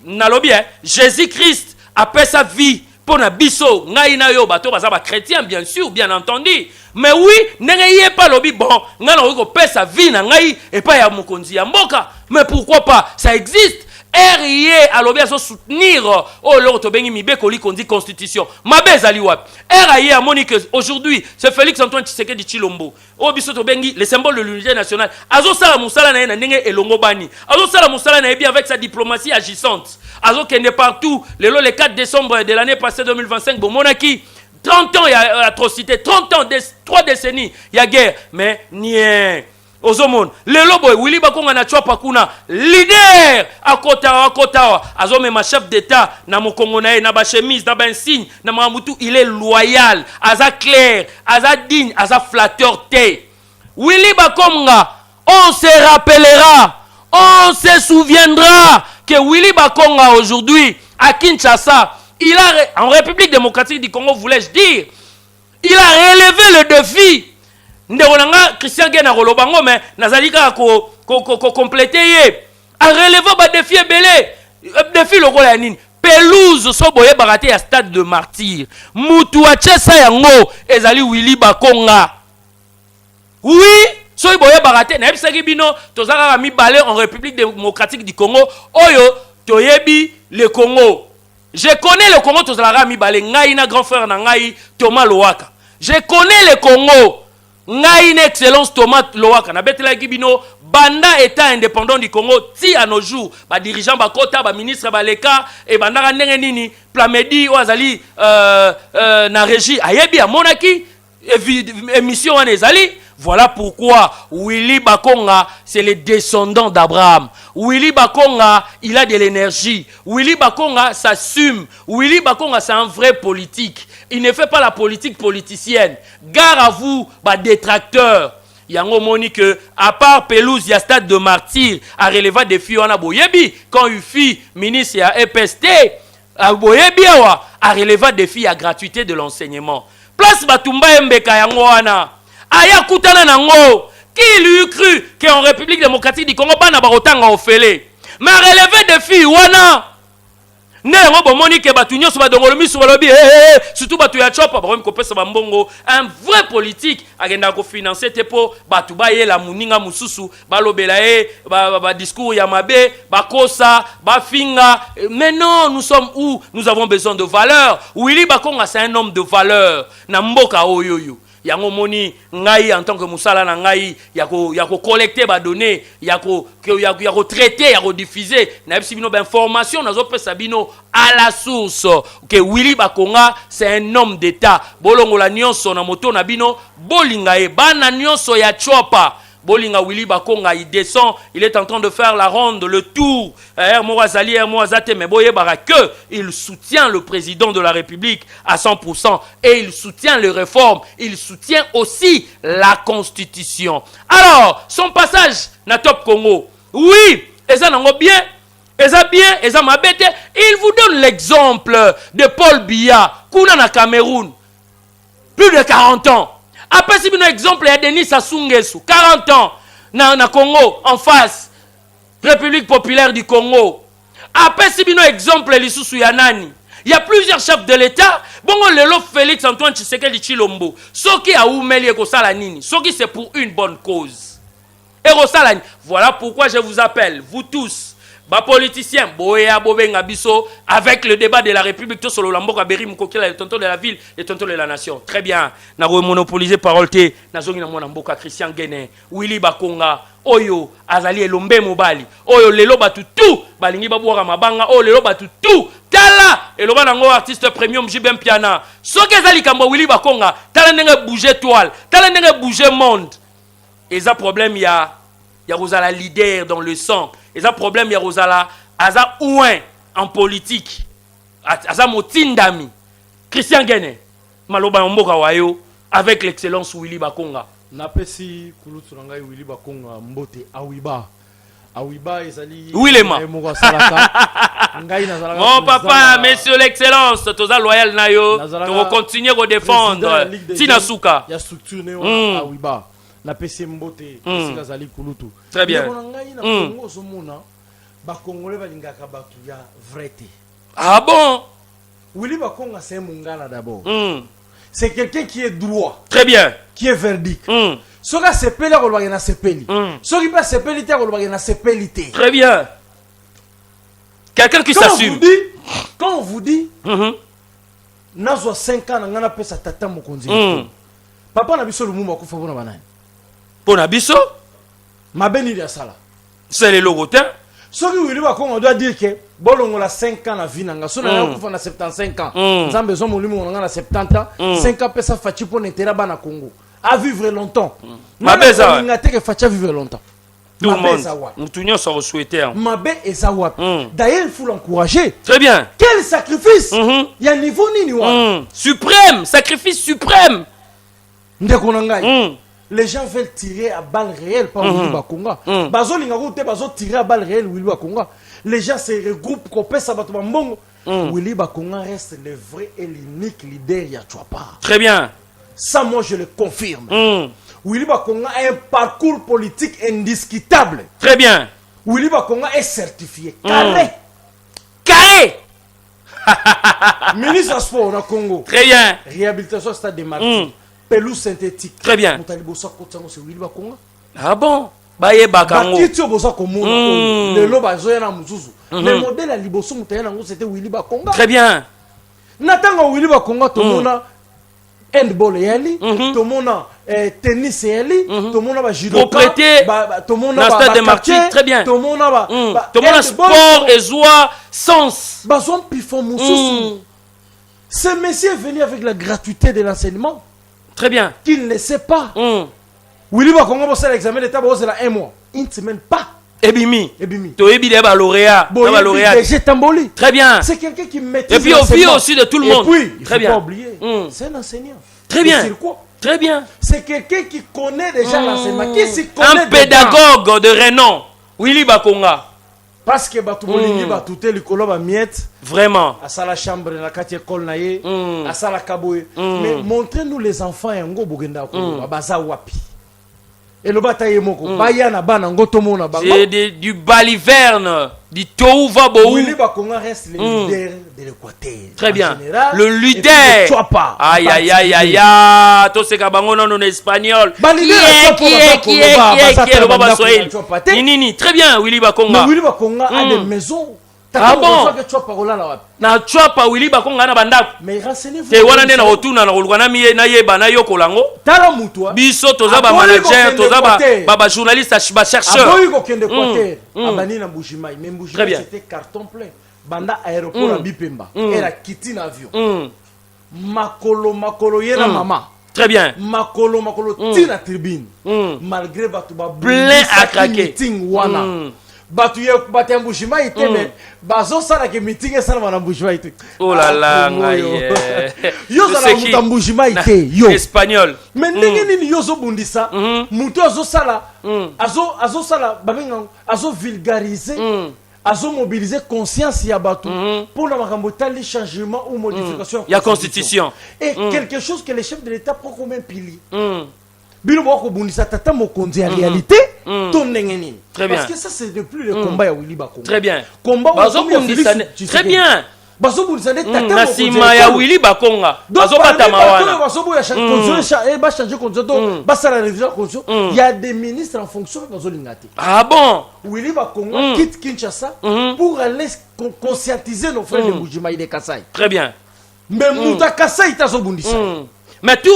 nalobi, Jésus-Christ a fait sa vie pour na biso, ngaina yo bato bazaba chrétien bien sûr, bien entendu. Mais oui, n'ayez pas lobi bon, ngana ko fait sa vie na ngai et pas ya mukonzi ya mboka. Mais pourquoi pas? Ça existe. RIE alobi aso soutenir l'autre bengi mibeko li kondi constitution. Mabe zali wap. RIE a monique aujourd'hui, c'est Félix Antoine Tshisekedi Tshilombo. O biso to bengi le symbole de l'unité nationale. Azo sala musala na ndenge elongo bani. Azo sala musala na bien avec sa diplomatie agissante. Azo kende partout. Le 4 décembre de l'année passée 2025 bon monaki 30 ans il y a atrocité, 30 ans 3 décennies il y a guerre, mais nie Ozomon, le lobo Willy Bakonga na chopa kuna leader akotawa azome ma chef d'état na mokongo na na ba chemise na ba insigne na mamutu, il est loyal, aza clair, aza digne, aza flatteur te. Willy Bakonga, on se rappellera, on se souviendra que Willy Bakonga aujourd'hui à Kinshasa, il a en République démocratique du Congo, voulais-je dire, il a relevé le défi. Nderonanga Christian Gena Rolobango mais nazalika ko compléter ye a relevé ba défi belé défi lokola nini pelouse so boye baraté à stade de martyr mutu a chesa yango ezali Willy Bakonga. Oui, so boye baraté na ebisaki bino tozaka mi balé en République démocratique du Congo oyo toyebi le Congo. Je connais le Congo tozalaka mi balé ngai na grand frère na ngai Thomas Lowaka. Je connais le Congo. Ngai une excellence Thomas Lowaka na betela kibino banda état indépendant du Congo ti à nos jours ba dirigeant ba kota ba ministre ba leka et banda ndenge nini Plamedi Oazali na régie ayebi a monaki émission en ezali. Voilà pourquoi Willy Bakonga, c'est le descendant d'Abraham. Willy Bakonga, il a de l'énergie. Willy Bakonga s'assume. Willy Bakonga, c'est un vrai politique. Il ne fait pas la politique politicienne. Gare à vous, bah, détracteurs. Yango moni que, à part pelouse, il y a stade de martyr, à relever des filles en aboyebi. Quand une fille, ministre à EPST, à aboyebi, à relever des filles à gratuité de l'enseignement. Place Batumba Mbeka yango wana. Aya kutana nango, qui lui eût cru qu'en République démocratique du Congo bana barotanga ofele. Mais relevé des filles wana. Ne ngo bomoni ke batu nyoso ba dongolo miso balobi surtout batu ya chopa ba ko pesa bambongo. Un vrai politique agenda ko financer te po batu ba yela muninga mususu balobela ba discours ya mabe ba kosa ba finga. Mais non, nous sommes où? Nous avons besoin de valeurs. Willy Bakonga c'est un homme de valeurs. Na mboka oyoyo. Yango moni ngai en tant que musala na ngai yako collecter ba données yako traiter yako diffuser na bisi bino ba information nazo pesa bino à la source que Willy Bakonga c'est un homme d'état bolongo la nyonso na moto na bino bolinga e bana nyonso ya chopa bolinga Willy Bakonga il descend, il est en train de faire la ronde, le tour. Mais boye que il soutient le président de la République à 100% et il soutient les réformes, il soutient aussi la Constitution. Alors, son passage na Top Congo, oui, et ça n'a bien, et ça m'a bête. Il vous donne l'exemple de Paul Biya, Kuna na Cameroun. plus de 40 ans. Après, si vous avez un exemple, il y a Denis Sassou Nguesso, 40 ans, na Congo, en face, République populaire du Congo. Après, si vous avez un exemple, il y a plusieurs chefs de l'État. Bon, le Félix Antoine Tshisekedi Tshilombo. Ce qui a oumeli Rosalanini, ce qui c'est pour une bonne cause. Et Rosalanini, voilà pourquoi je vous appelle, vous tous, les politiciens, Boya, Bobenga, Bisso, avec le débat de la République, tout sur le Lambo, Kaberi, Mukokela, les tontons de la ville, les tontons de la nation. Très bien. N'a monopolisé parole T, Nazongi Namboka, Christian Guéné, Willy Bakonga, Oyo, Azali Elombe Mobali, Oyo, Lelo Batu tout, Balingi Babouara Mabanga, Oyo, Lelo Batu tout, Tala, Eloba Nango, artiste premium, Jibem Piana, Sokezali Kamba, Willy Bakonga, Tala Nenge bouger toile, Tala Nenge bouger monde. Et ça, problème, il y a Rosala leader dans le sang. Et ça, problème, il y a Rosala, Aza ouin en politique. Aza motindami. Christian Guéné, Maloba Mboka Wayo, avec l'excellence Willy Bakonga. Napesi Kuluturanga Willy Bakonga Mbote Awiba. Awiba ezali. Willema. Mon papa, monsieur l'excellence, toza loyal nayo, tu vas continuer à défendre. Sinasuka. Il y a structure néo Awiba. Napesi Mbote Sikazali Kulutu. Très bien. Ah bon? Willy Bakonga c'est Mungala d'abord. C'est quelqu'un qui est droit. Très bien. Qui est verdict. Ce gars c'est pelé on va gagner sepeli. Ce qui pas sepelité on va gagner sepelité. Très bien. Quelqu'un qui s'assume. Quand on vous dit nazo 5 ans ngana pesa tata mokonzi. Papa na biso lumumba ko fa bona banani. Pona biso mabeni ya sala. C'est le logotin. Ce qui Willy Bakonga on doit dire que bolongo la 5 ans na vie nanga so na ko fa na 75 ans. Nzambe zo molimo ngana na 70 ans, 5 ans pesa fachi pour n'intérêt bana Congo. À vivre longtemps. Mabeza. Ngate que fachi vivre longtemps. Tout le monde. Nous tous ça souhaiter. Mabe ezawap. D'ailleurs il faut l'encourager. Très bien. Quel sacrifice. Il y a niveau nini wa. Suprême, sacrifice suprême. Ndeko nangai. Les gens veulent tirer à balles réelles par Willy Bakonga. Bazo lingaroute bazo tirer à balles réelles Willy Bakonga. Les gens se regroupent kopé sabato bambongo. Willy Bakonga reste le vrai et l'unique leader ya Chouapa. Très bien. Ça moi je le confirme. Willy Bakonga a un parcours politique indiscutable. Très bien. Willy Bakonga est certifié. Carré. Carré. Ministre des Sports au Congo. Très bien. Réhabilitation stade de Martyrs. Pelouse synthétique. Très bien. C'est Willy Bakonga. Ah bon? Baye Bakango. Le modèle à Liboso c'était Willy Bakonga. Très bien. Natanga Willy Bakonga tout le monde handball yali, tout le monde tennis yali, tout le monde ba judo. Propriété. Tout le monde ba stade de Martyrs. Très bien. Tout le monde ba. Tout le monde sport et joie sens. Bazon pifon mususu. Ce monsieur est venu avec la gratuité de l'enseignement. Très bien. Qu'il ne sait pas. Willy Bakonga bosse l'examen d'état bosse la 1 mois. Une semaine pas. Ebimi. Ebimi. To ebi de ba lauréat. Ba lauréat. J'ai tamboli. Très bien. C'est quelqu'un qui maîtrise. Et puis au vie aussi de tout le monde. Et puis, il très faut pas oublier. C'est un enseignant. Très bien. C'est quoi? Très bien. C'est quelqu'un qui connaît déjà l'enseignement. Qui s'y connaît. Un pédagogue de renom. Willy Bakonga. Parce que Batou Bolingi Batouté Likolo ba miette. Vraiment. À la chambre na kati école na ye. À la kaboye. Mais montrez-nous les enfants yango bogenda ko baza wapi. Et le bataille moko baya na bana ngoto mona bango. C'est du baliverne, du touva boou. Willy Bakonga reste le leader de l'Équateur. Très bien. Général, le leader. Aïe aïe aïe aïe aïe. Tout ce kabango non espagnol. Qui est le baba Swahili. Nini. Très bien Willy Bakonga. Mais Willy Bakonga a des maisons. Ah bon? Na Chouapa Willy Bakonga na bandako. Mais renseignez-vous. Te wana na rotuna na kolwana mi na yeba na yokolango. Tala mutua. Biso toza ba manager, toza ba journaliste, ba chercheur. Aboyi ko kende côté. Abani na Mbujimai, mais Mbujimai c'était carton plein. Banda aéroport à Bipemba. Elle a quitté l'avion. Makolo yena mama. Très bien. Makolo tina tribune. Malgré batuba plein à craquer. Meeting wana. Batu Mbujima ite mais bazo sala ke meeting e sala na Mbujima ite. Oh là là ngaye. Yo sala muta Mbujima ite yo. Espagnol. Mais ndenge nini yo zo bundisa muto azo sala azo sala babenga azo vulgariser azo mobiliser conscience ya bato pour la makambo tali changement ou modification ya constitution et quelque chose que les chefs de l'État prend comme un pilier bino boko bundisa tata mokonzi ya réalité to ndenge nini parce que ça c'est depuis le combat ya Willy Bakongo très bien combat bazo bundisa très bien bazo bundisa tata mokonzi nasima ya Willy Bakonga bazo batama wana bazo boya ba changer constitution ba sala révision constitution il y a des ministres en fonction bazo lingati ah bon Willy Bakonga quitte Kinshasa pour aller conscientiser nos frères de Mujima et de Kasai très bien mais Mouta Kasai tazo bundisa mais tout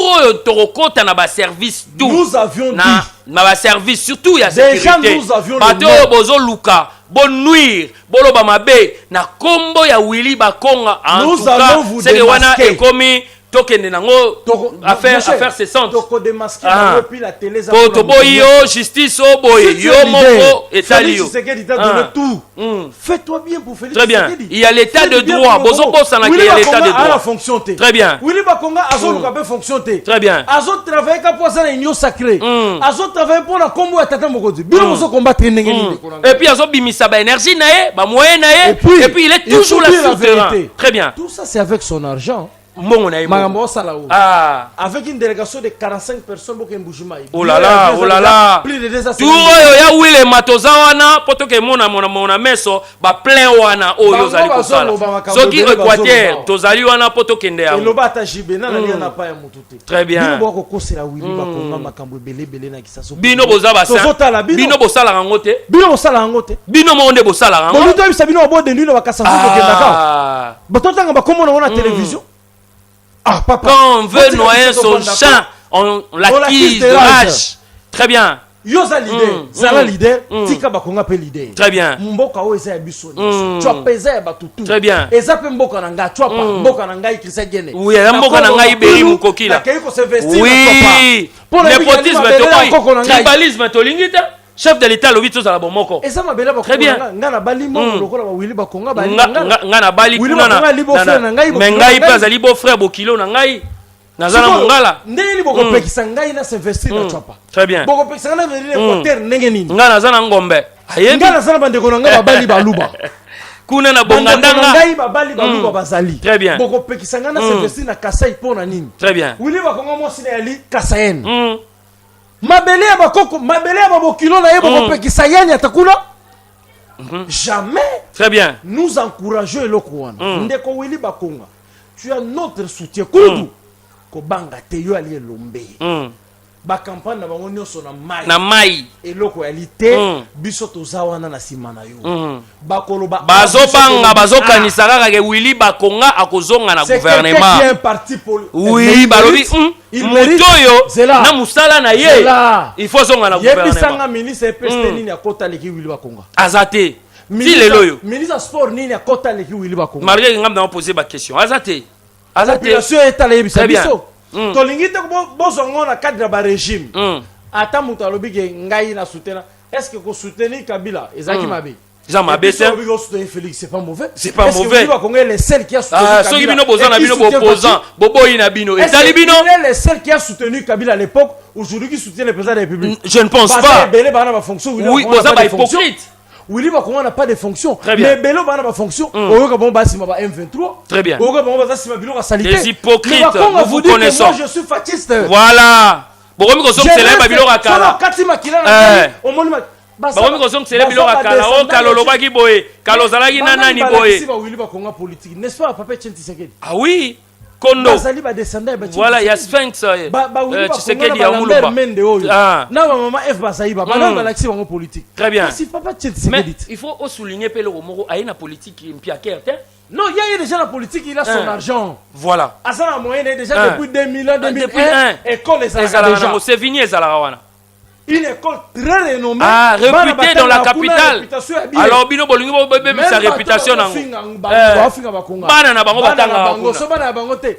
torokota na ba service tout nous avions dit na ba service surtout ya sécurité déjà nous avions bato bozo luka bon nuire boloba mabe na kombo ya Willy Bakonga en nous tout cas c'est que wana ekomi tokende nango affaire c'est centre toko démasquer na puis la télé za poto boyo justice oboye yo moko etali yo tout fais-toi bien pour Félix très bien il y a l'état de droit bozo bossa na qu'il y a l'état de droit fonctionner très bien Willy Bakonga azo luka be fonctionner très bien azo travailler ka posa na union sacrée azo travailler pour la combo ya tata mokozi bino bozo combattre ndenge nini et puis azo bimisa ba énergie na ye ba moyen na ye et puis il est toujours là sur terrain très bien tout ça c'est avec son argent avec une délégation de 45 personnes pour oh là là tout ya wile matoza wana poto ke mona meso ba plein wana oyo zali ko sala soki Équateur tozali wana poto kende ya très bien bino boza ba sa bino bosala rangote bino monde bosala rangote télévision. Ah, papa. Quand on veut noyer son champ, on l'acquise de rage. Très bien. Yoza leader, zala leader, tika bakonga pe leader. Très bien. Mboka o eza ya biso. Tu pesa ya batutu. Très bien. Eza pe mboka na nga, tu pa mboka na ngai Christian Gene. Oui, ya mboka na ngai Beri Mukokila. Oui. Népotisme to tribalisme to lingita. Chef de l'État lobi to za la bomoko. Eza mabela bakonga. Très bien. Nga na bali mo lokola ba Willy Bakonga bali. Nga na bali kuna na. Mais ngai pe azali beau frère Bokilo na ngai. Nazana mongala ndeli boko pekisa ngai na s'investir na chapa très bien boko pekisa na venir Équateur ndenge nini nga nazana ngombe ayebi nga nazana bandeko na nga babali baluba kuna na bongandanga ngai babali baluba bazali très bien boko pekisa nga na s'investir na Kasai pona nini très bien Willy Bakonga mosi na yali Kasayen mabele ya bakoko mabele ya babokilo na ye boko pekisa yani atakuna jamais très bien nous encourageons eloko wana ndeko Willy Bakonga tu as notre soutien kudu kobanga te yo ali elombe ba campagne na bango nyonso na mai eloko ya lite biso tozawana na sima na yo bakoloba bazobanga bazokanisa kaka ke Willy Bakonga akozonga na gouvernement c'est un parti politique oui balobi mutoyo na musala na ye il faut zonga na gouvernement yebisanga ministre EPST nini akota leki Willy Bakonga azate ti lelo yo ministre sport nini akota leki Willy Bakonga malgré ngam na poser ba question azate population etala yebisa biso tolingi te bozongo na cadre ba régime ata mutu alobi ke ngai na soutenir est-ce que ko soutenir Kabila ezaki mabe Jean Mabesse Félix c'est pas mauvais c'est pas mauvais est le seul qui a soutenu Kabila soki bino bozana bino opposant boboyi na bino etali bino il est le seul qui a soutenu Kabila à l'époque aujourd'hui qui soutient le président de la République je ne pense pas oui boza ba hypocrite Willy Bakonga n'a pas de fonction. Mais Bello n'a pas de fonction. Très bien. Les hypocrites, nous vous connaissons. Moi, je suis fasciste. Voilà. Bokomi ko songa célèbre biloko akala. Bokomi ko songa célèbre biloko akala. O kalolo baki boye. Kalozalaki nanani boye. Willy Bakonga politique. N'est-ce pas Papa Tshisekedi? Ah oui. Kondo. Voilà, il y a Sphinx. Tshisekedi ya Mulumba. Très bien. Mais il faut aussi souligner que le Romoro a une politique qui est non, il y a déjà la politique, il a son argent. Voilà. À ça, la moyenne déjà depuis 2000, 2001. École les déjà. C'est Vigné Zalawana. Une école très renommée. Ah, réputée dans la capitale. Alors, Bino Bolingo, sa réputation. Bana na bango batanga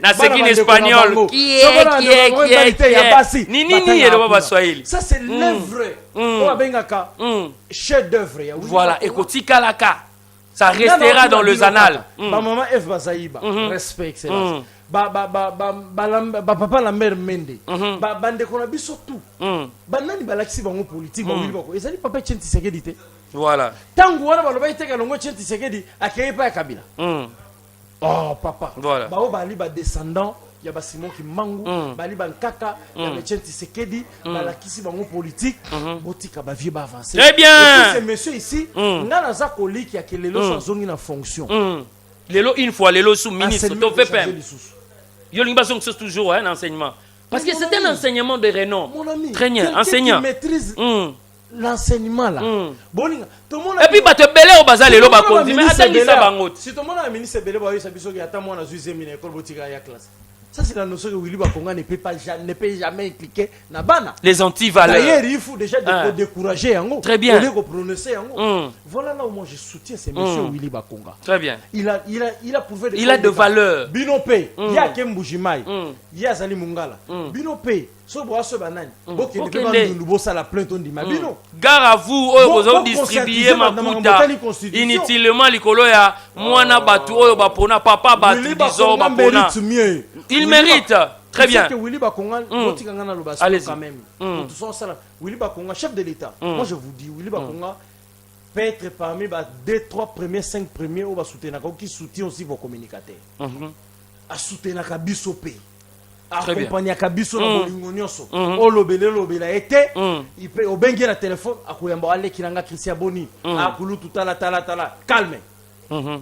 na segine espagnol. Qui est Nini et le Swahili. Ça, c'est l'œuvre. On va bien chef d'œuvre. Voilà, écoutez Kalaka. Ça restera dans les annales. Maman F. Bazaïba, respect, excellence. papa la mère Mende bande qu'on a biso tout banani balakisi bango politique ba wili bako ezali papa Etienne Tshisekedi te voilà tangu wana baloba iteka longo Etienne Tshisekedi akeye pa ya Kabila oh papa voilà bao bali ba descendant ya ba Simon Kimbangu bali ba nkaka ya Etienne Tshisekedi balakisi bango politique botika ba vie ba avancer très bien ce monsieur ici ngana za koliki ya kelelo so zongi na fonction lelo une fois lelo sous ministre to fait pem yo linga sont toujours un enseignement parce que c'est un enseignement de renom très bien enseignant qui maîtrise l'enseignement là boninga tout le monde et puis ba te belé au bazar lelo ba konzi mais attends ça bango si tout le monde a ministre belé ba yo sabiso ki ata moi na zuize mine école botika ya classe. Ça, c'est la notion que Willy Bakonga ne peut jamais impliquer Nabana. Les antivaleurs. D'ailleurs, il faut déjà décourager. Très bien. Prononcer. Voilà là où moi je soutiens ce monsieur Willy Bakonga. Très bien. Il a prouvé il a de valeur. Binope, il y a Kembujimai, il y a Zali Mungala. Binope, Soboaso Banani. Boke ne peut pas nous bosser la plainte on dit ma bino. Gare à vous, vous avez distribué ma kuta inutilement likolo ya mwana batu oyo bapona papa batu dizo bapona. Il mérite. Très bien. Que Willy Bakonga, allez quand même. Willy Bakonga, chef de l'État. Moi je vous dis, Willy Bakonga peut être parmi les 2-3 premiers, 5 premiers où va soutenir qui soutient aussi vos communicateurs. À soutenir Kabiso P. Accompagner Kabiso na bolingo nyonso. O lobela été. Il peut au bengi la téléphone à Koyamba aller Kilanga Christian Boni. À Kulu tala. Calme.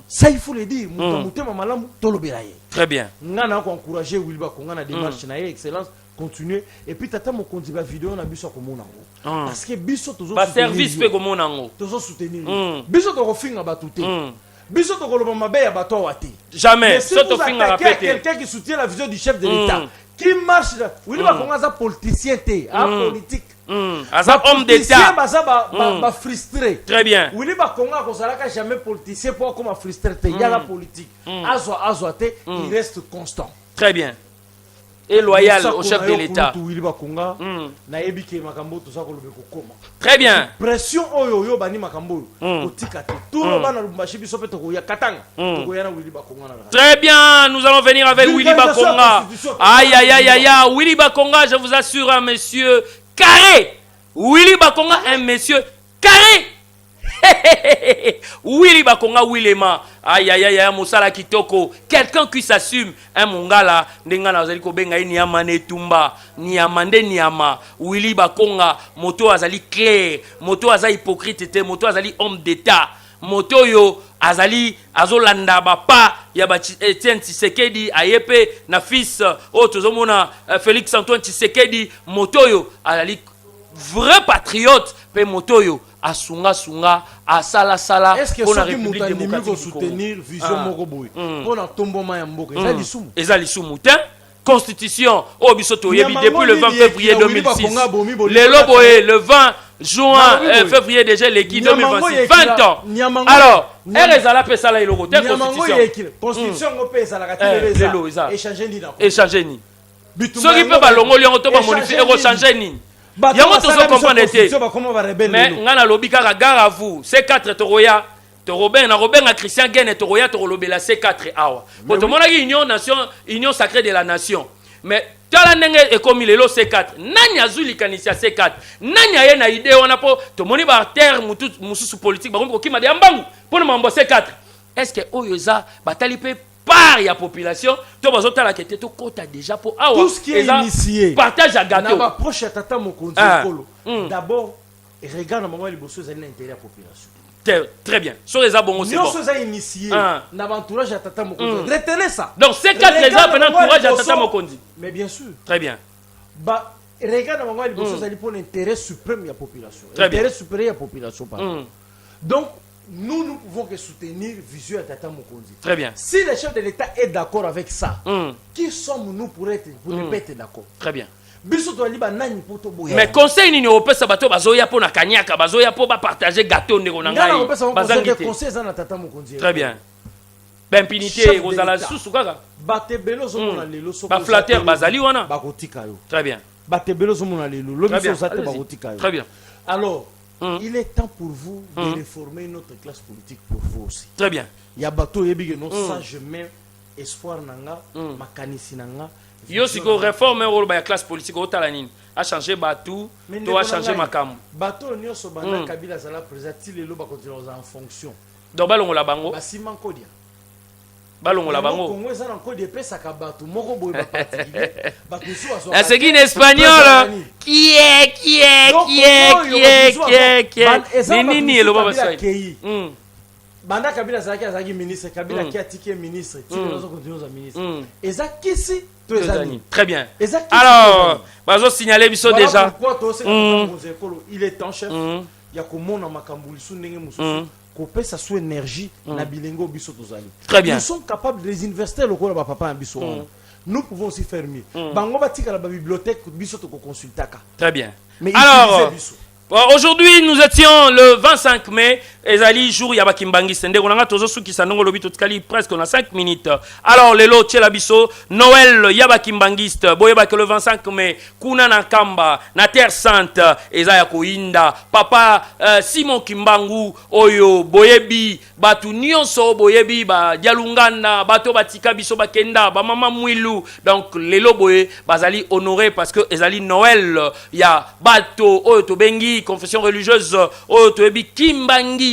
Ça il faut le dire. Mutama malamu tolobela ye. Très bien. Ngana ko encourager Willy Bakonga na démarche na excellence, continuer et puis tata mo konzi ba vidéo na biso ko monango. Parce que biso tozo ba service pe ko monango. Tozo soutenir. Biso to ko finga batuté. Biso to ko loba mabe ya bato wati. Jamais. So to finga rapete. Quelqu'un qui soutient la vision du chef de l'État, qui marche Willy Bakonga za politicien té, politique. Asa homme d'État. Ba frustré. Très bien. Willy Bakonga ko salaka jamais politicien pour comme frustré té, ya la politique. Azwa té, il reste constant. Très bien. Et loyal au chef de l'État. Très bien. Pression oyo bani makambo. Tout le bana lumbashi biso pe to ya katanga. To ya na Willy Bakonga. Très bien, nous allons venir avec Willy Bakonga. Aïe aïe aïe aïe aïe, Willy Bakonga, je vous assure un monsieur carré. Willy Bakonga un monsieur carré. Willy Bakonga Willema. Aïe aïe aïe Moussala Kitoko. Quelqu'un qui s'assume. Un mongala. Ndengana azali ko benga ni amane tumba. Ni amande ni ama. Willy Bakonga. Moto azali clair. Moto azali hypocrite. Moto azali homme d'état. Moto yo azali azolanda bapa ya ba Etienne Tshisekedi ayepe na fils o tozomona Félix Antoine Tshisekedi. Moto yo azali vrai patriote pe moto yo asunga asala pour la République démocratique soutenir vision moko boy pour na tomboma ya mboka ezali sumu te constitution o bisoto yebi depuis le 20 février 2006 le loboé le 20 juin février déjà l'équipe 2026 20 ans alors ezala pesa la eloko te constitution ngo pesa la échanger ni soki pe balongoli yango to ba modifier eko changer ni yango tozo comprendre te mais ngana lobi kaka gare à vous C4 toroya toroben na robenga Christian Gene toroya torolobela C4 awa pour tout monde union sacrée de la nation mais tala ndenge ekomi lelo C4 nani azuli kanisia C4 nani aye na idée wana po to moni ba terre mususu politique ba ko kima de mbangu pour mambo C4 est-ce que oyoza batali pe par la population, tout déjà pour tout ce qui est initié. Partage à gâteau. D'abord, regarde maman les bosses à l'intérieur de la population. Très bien. Sur les abonnés, c'est bon. Nous initié. N'aventurage à Tata Mokondi. Retenez ça. Donc c'est 4 les arbres n'encourage à Tata Mokondi. Mais bien sûr. Très bien. Bah regarde maman les bosses à pour l'intérêt suprême de la population. L'intérêt supérieur de la population. Donc nous pouvons que soutenir Vision à Tata Mokonzi. Très bien. Si le chef de l'État est d'accord avec ça, qui sommes-nous pour ne pas être d'accord? Très bien. Mais conseil ni européen ça bato bazoya pour na kanyaka bazoya pour partager gâteau ndeko na ngai. Très bien. Ben impunité ozala susu kaka. Batebelo zomona lelo so. Ba flatteur bazali wana. Bakotika yo. Très bien. Batebelo zomona lelo lobi so zate bakotika yo. Très bien. Alors il est temps pour vous de réformer notre classe politique pour vous aussi. Très bien. Il y a bateau yebi que non sagement espoir nanga makanisi nanga yo siko réforme rôle ba classe politique au talanine a changé batou to a changé makam bateau nyonso banda Kabila zala président lelo ba continuer en fonction donc balongo la bango basima kodia balongo la bango Congo ça encore des pesa ka batou moko boy ba particulier batou so aso c'est qui espagnol qui est nini elo baba sai banda Kabila zaki ministre Kabila qui a tické ministre tu nous continuer ministre eza kisi to ezani très bien alors bazo signaler biso déjà il est en chef ya komona makambulisu ndenge mususu kopesa sous énergie na bilengo biso tozali très bien nous sommes capables de les investir lokola ba papa biso nous pouvons aussi faire mieux bango batika la bibliothèque biso to consultaka très bien mais alors aujourd'hui nous étions le 25 mai ezali jour ya bakimbangiste ndeko nanga tozo suki sanongo lobi totkali presque on a 5 minutes alors lelo tchela biso Noël ya bakimbangiste boyeba que le 25 mai kuna na kamba na terre sainte eza ya koinda papa Simon Kimbangu oyo boyebi batu nyonso boyebi ba dialungana bato batika biso bakenda ba mama mwilu donc lelo boye bazali honoré parce que ezali Noël ya bato oyo tobengi confession religieuse oyo toyebi kimbangiste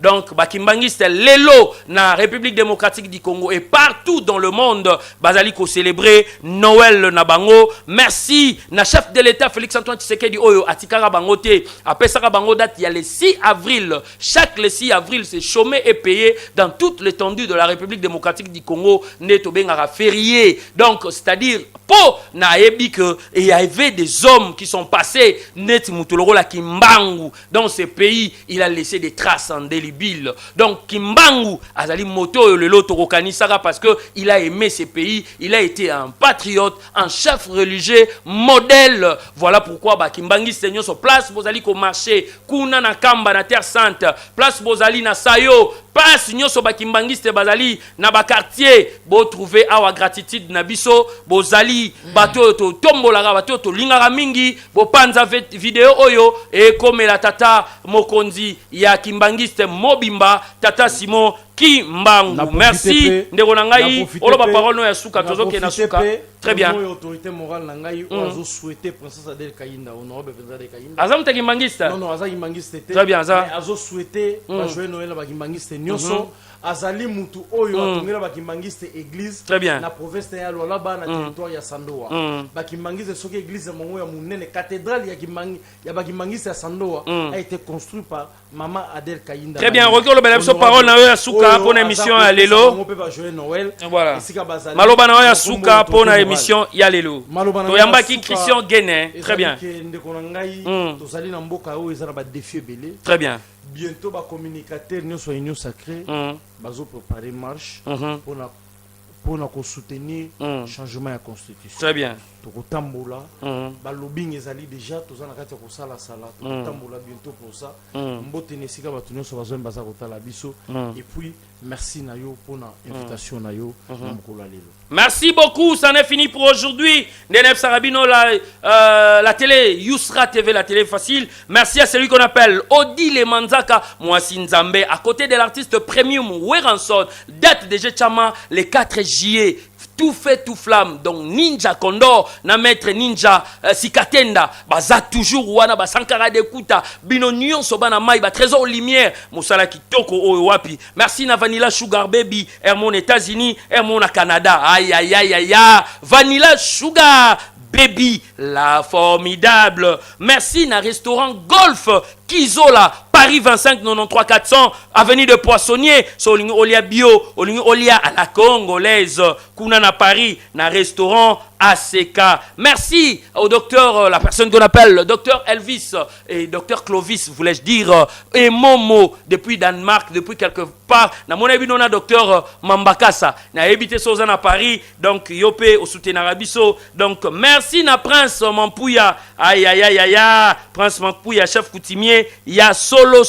donc bakimbangiste lelo na République démocratique du Congo et partout dans le monde bazali ko célébrer Noël na bango merci na chef de l'État Félix Antoine Tshisekedi oyo atikara bango te apesaka bango date il y a le 6 avril chaque le 6 avril c'est chômé et payé dans toute l'étendue de la République démocratique du Congo neto bengara férié donc c'est-à-dire po na ebi que il y avait des hommes qui sont passés net mutoloro la Kimbangu dans ce pays il a laissé des traces indélébiles donc Kimbangu azali moto le loto rokanisaka parce que il a aimé ce pays il a été un patriote un chef religieux modèle voilà pourquoi ba Kimbangi seigneur sur place bozali ko marché kuna na kamba na terre sainte place bozali na sayo place nyonso ba Kimbangiste bazali na ba quartier bo trouver awa gratitude na biso bozali bato to tombolaka bato to lingaka mingi bo panza vidéo oyo et comme la tata mokonzi ya Kimbangiste mobimba tata Simon Kimbangu merci ndeko na ngai oloba parole ya suka tozoke na suka très bien autorité morale na ngai ozo souhaiter princesse Adèle Kayinda honorable princesse Adèle Kayinda azam ta Kimbangiste non azam Kimbangiste très bien ça azo souhaiter ba joyeux Noël ba Kimbangiste nyonso azali mutu oyo atongela ba Kimbangiste église na province ya Lualaba na territoire ya Sandoa ba Kimbangiste soki église mongo ya munene cathédrale ya Kimbangi ya ba Kimbangiste ya Sandoa a été construit par maman Adèle Kayinda très bien rekolo bela biso parole na yo ya suka pour une émission ya lelo voilà maloba na yo ya suka pour une émission ya lelo to yambaki Christian Guénin très bien très bien bientôt ba communicateur nyonso union sacrée bazo préparer marche pour na soutenir changement de constitution très bien tokotambola ba lobbying ezali déjà tozana kati ko sala tokotambola bientôt pour ça mbote nesika ba nyonso bazo mbaza kotala biso et puis merci na yo pour na invitation na yo na mokolo lelo. Merci beaucoup, ça en est fini pour aujourd'hui. Nenef Sarabino, la télé, Yousra TV, la télé facile. Merci à celui qu'on appelle Odile Manzaka, Moasin Nzambe, à côté de l'artiste premium Weranson, date de Jetchama, le 4 juillet. Tout fait, tout flamme. Donc Ninja Condor, na maître Ninja Sikatenda, baza toujours wana ba Sankara de Kuta, bino nyon sobana mai ba trésor lumière, Moussala Kitoko Owapi. Merci na Vanilla Sugar Baby, Hermon États-Unis, Hermon à Canada. Aïe aïe aïe aïe aïe. Vanilla Sugar Baby, la formidable. Merci na restaurant Golf Kizola, Paris 25 93 400, avenue de Poissonnier, Solingi Olia Bio, Olingi Olia à la Congolaise, Kuna na Paris, na restaurant ACK. Merci au docteur, la personne qu'on appelle le docteur Elvis et docteur Clovis, voulais-je dire, et Momo, depuis Danemark, depuis quelque part. Na mon avis, on a docteur Mambakasa, na habité Sozana à Paris, donc Yopé, au soutien Arabiso. Donc merci na Prince Mampouya, aïe aïe aïe aïe, Prince Mampouya, chef coutumier, ya solo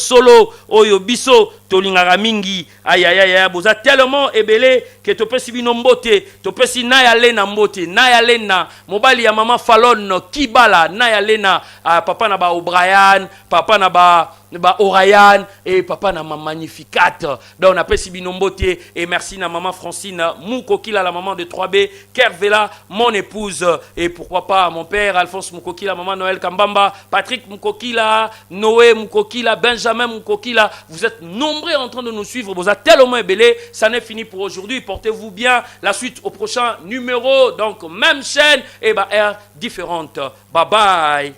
oyo biso tolingaka mingi ayayaya boza tellement ebele que topesi bino mbote topesi na ya lena mbote na ya lena mobali ya mama Fallon Kibala na ya lena papa na ba O'Brien papa na ba Oriane et papa na ma Magnificat. Donc on appelle Sibino Mbote et merci na maman Francine Moukokila, la maman de 3B, Kervela, mon épouse et pourquoi pas mon père Alphonse Moukokila, maman Noël Kambamba, Patrick Moukokila, Noé Moukokila, Benjamin Moukokila. Vous êtes nombreux en train de nous suivre. Vous êtes tellement belé. Ça n'est fini pour aujourd'hui. Portez-vous bien. La suite au prochain numéro. Donc même chaîne et air différente. Bye bye.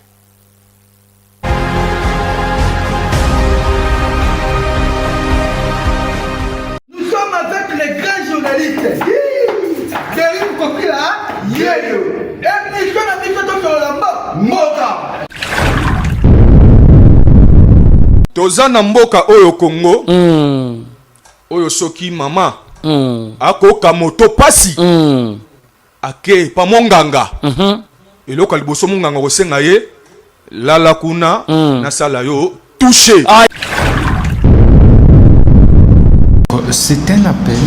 Avec les grands journalistes, Derim Kokila, Yeyo, et puis on a mis tout sur la mboka. Toza na mboka oyo Congo, oyo soki mama, akoka moto pasi, ake pa monganga, eloko liboso monganga kosenga ye, lala kuna, nasala yo, touché. C'est un appel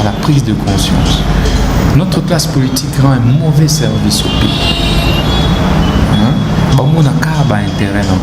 à la prise de conscience. Notre classe politique rend un mauvais service au pays. On a intérêt dans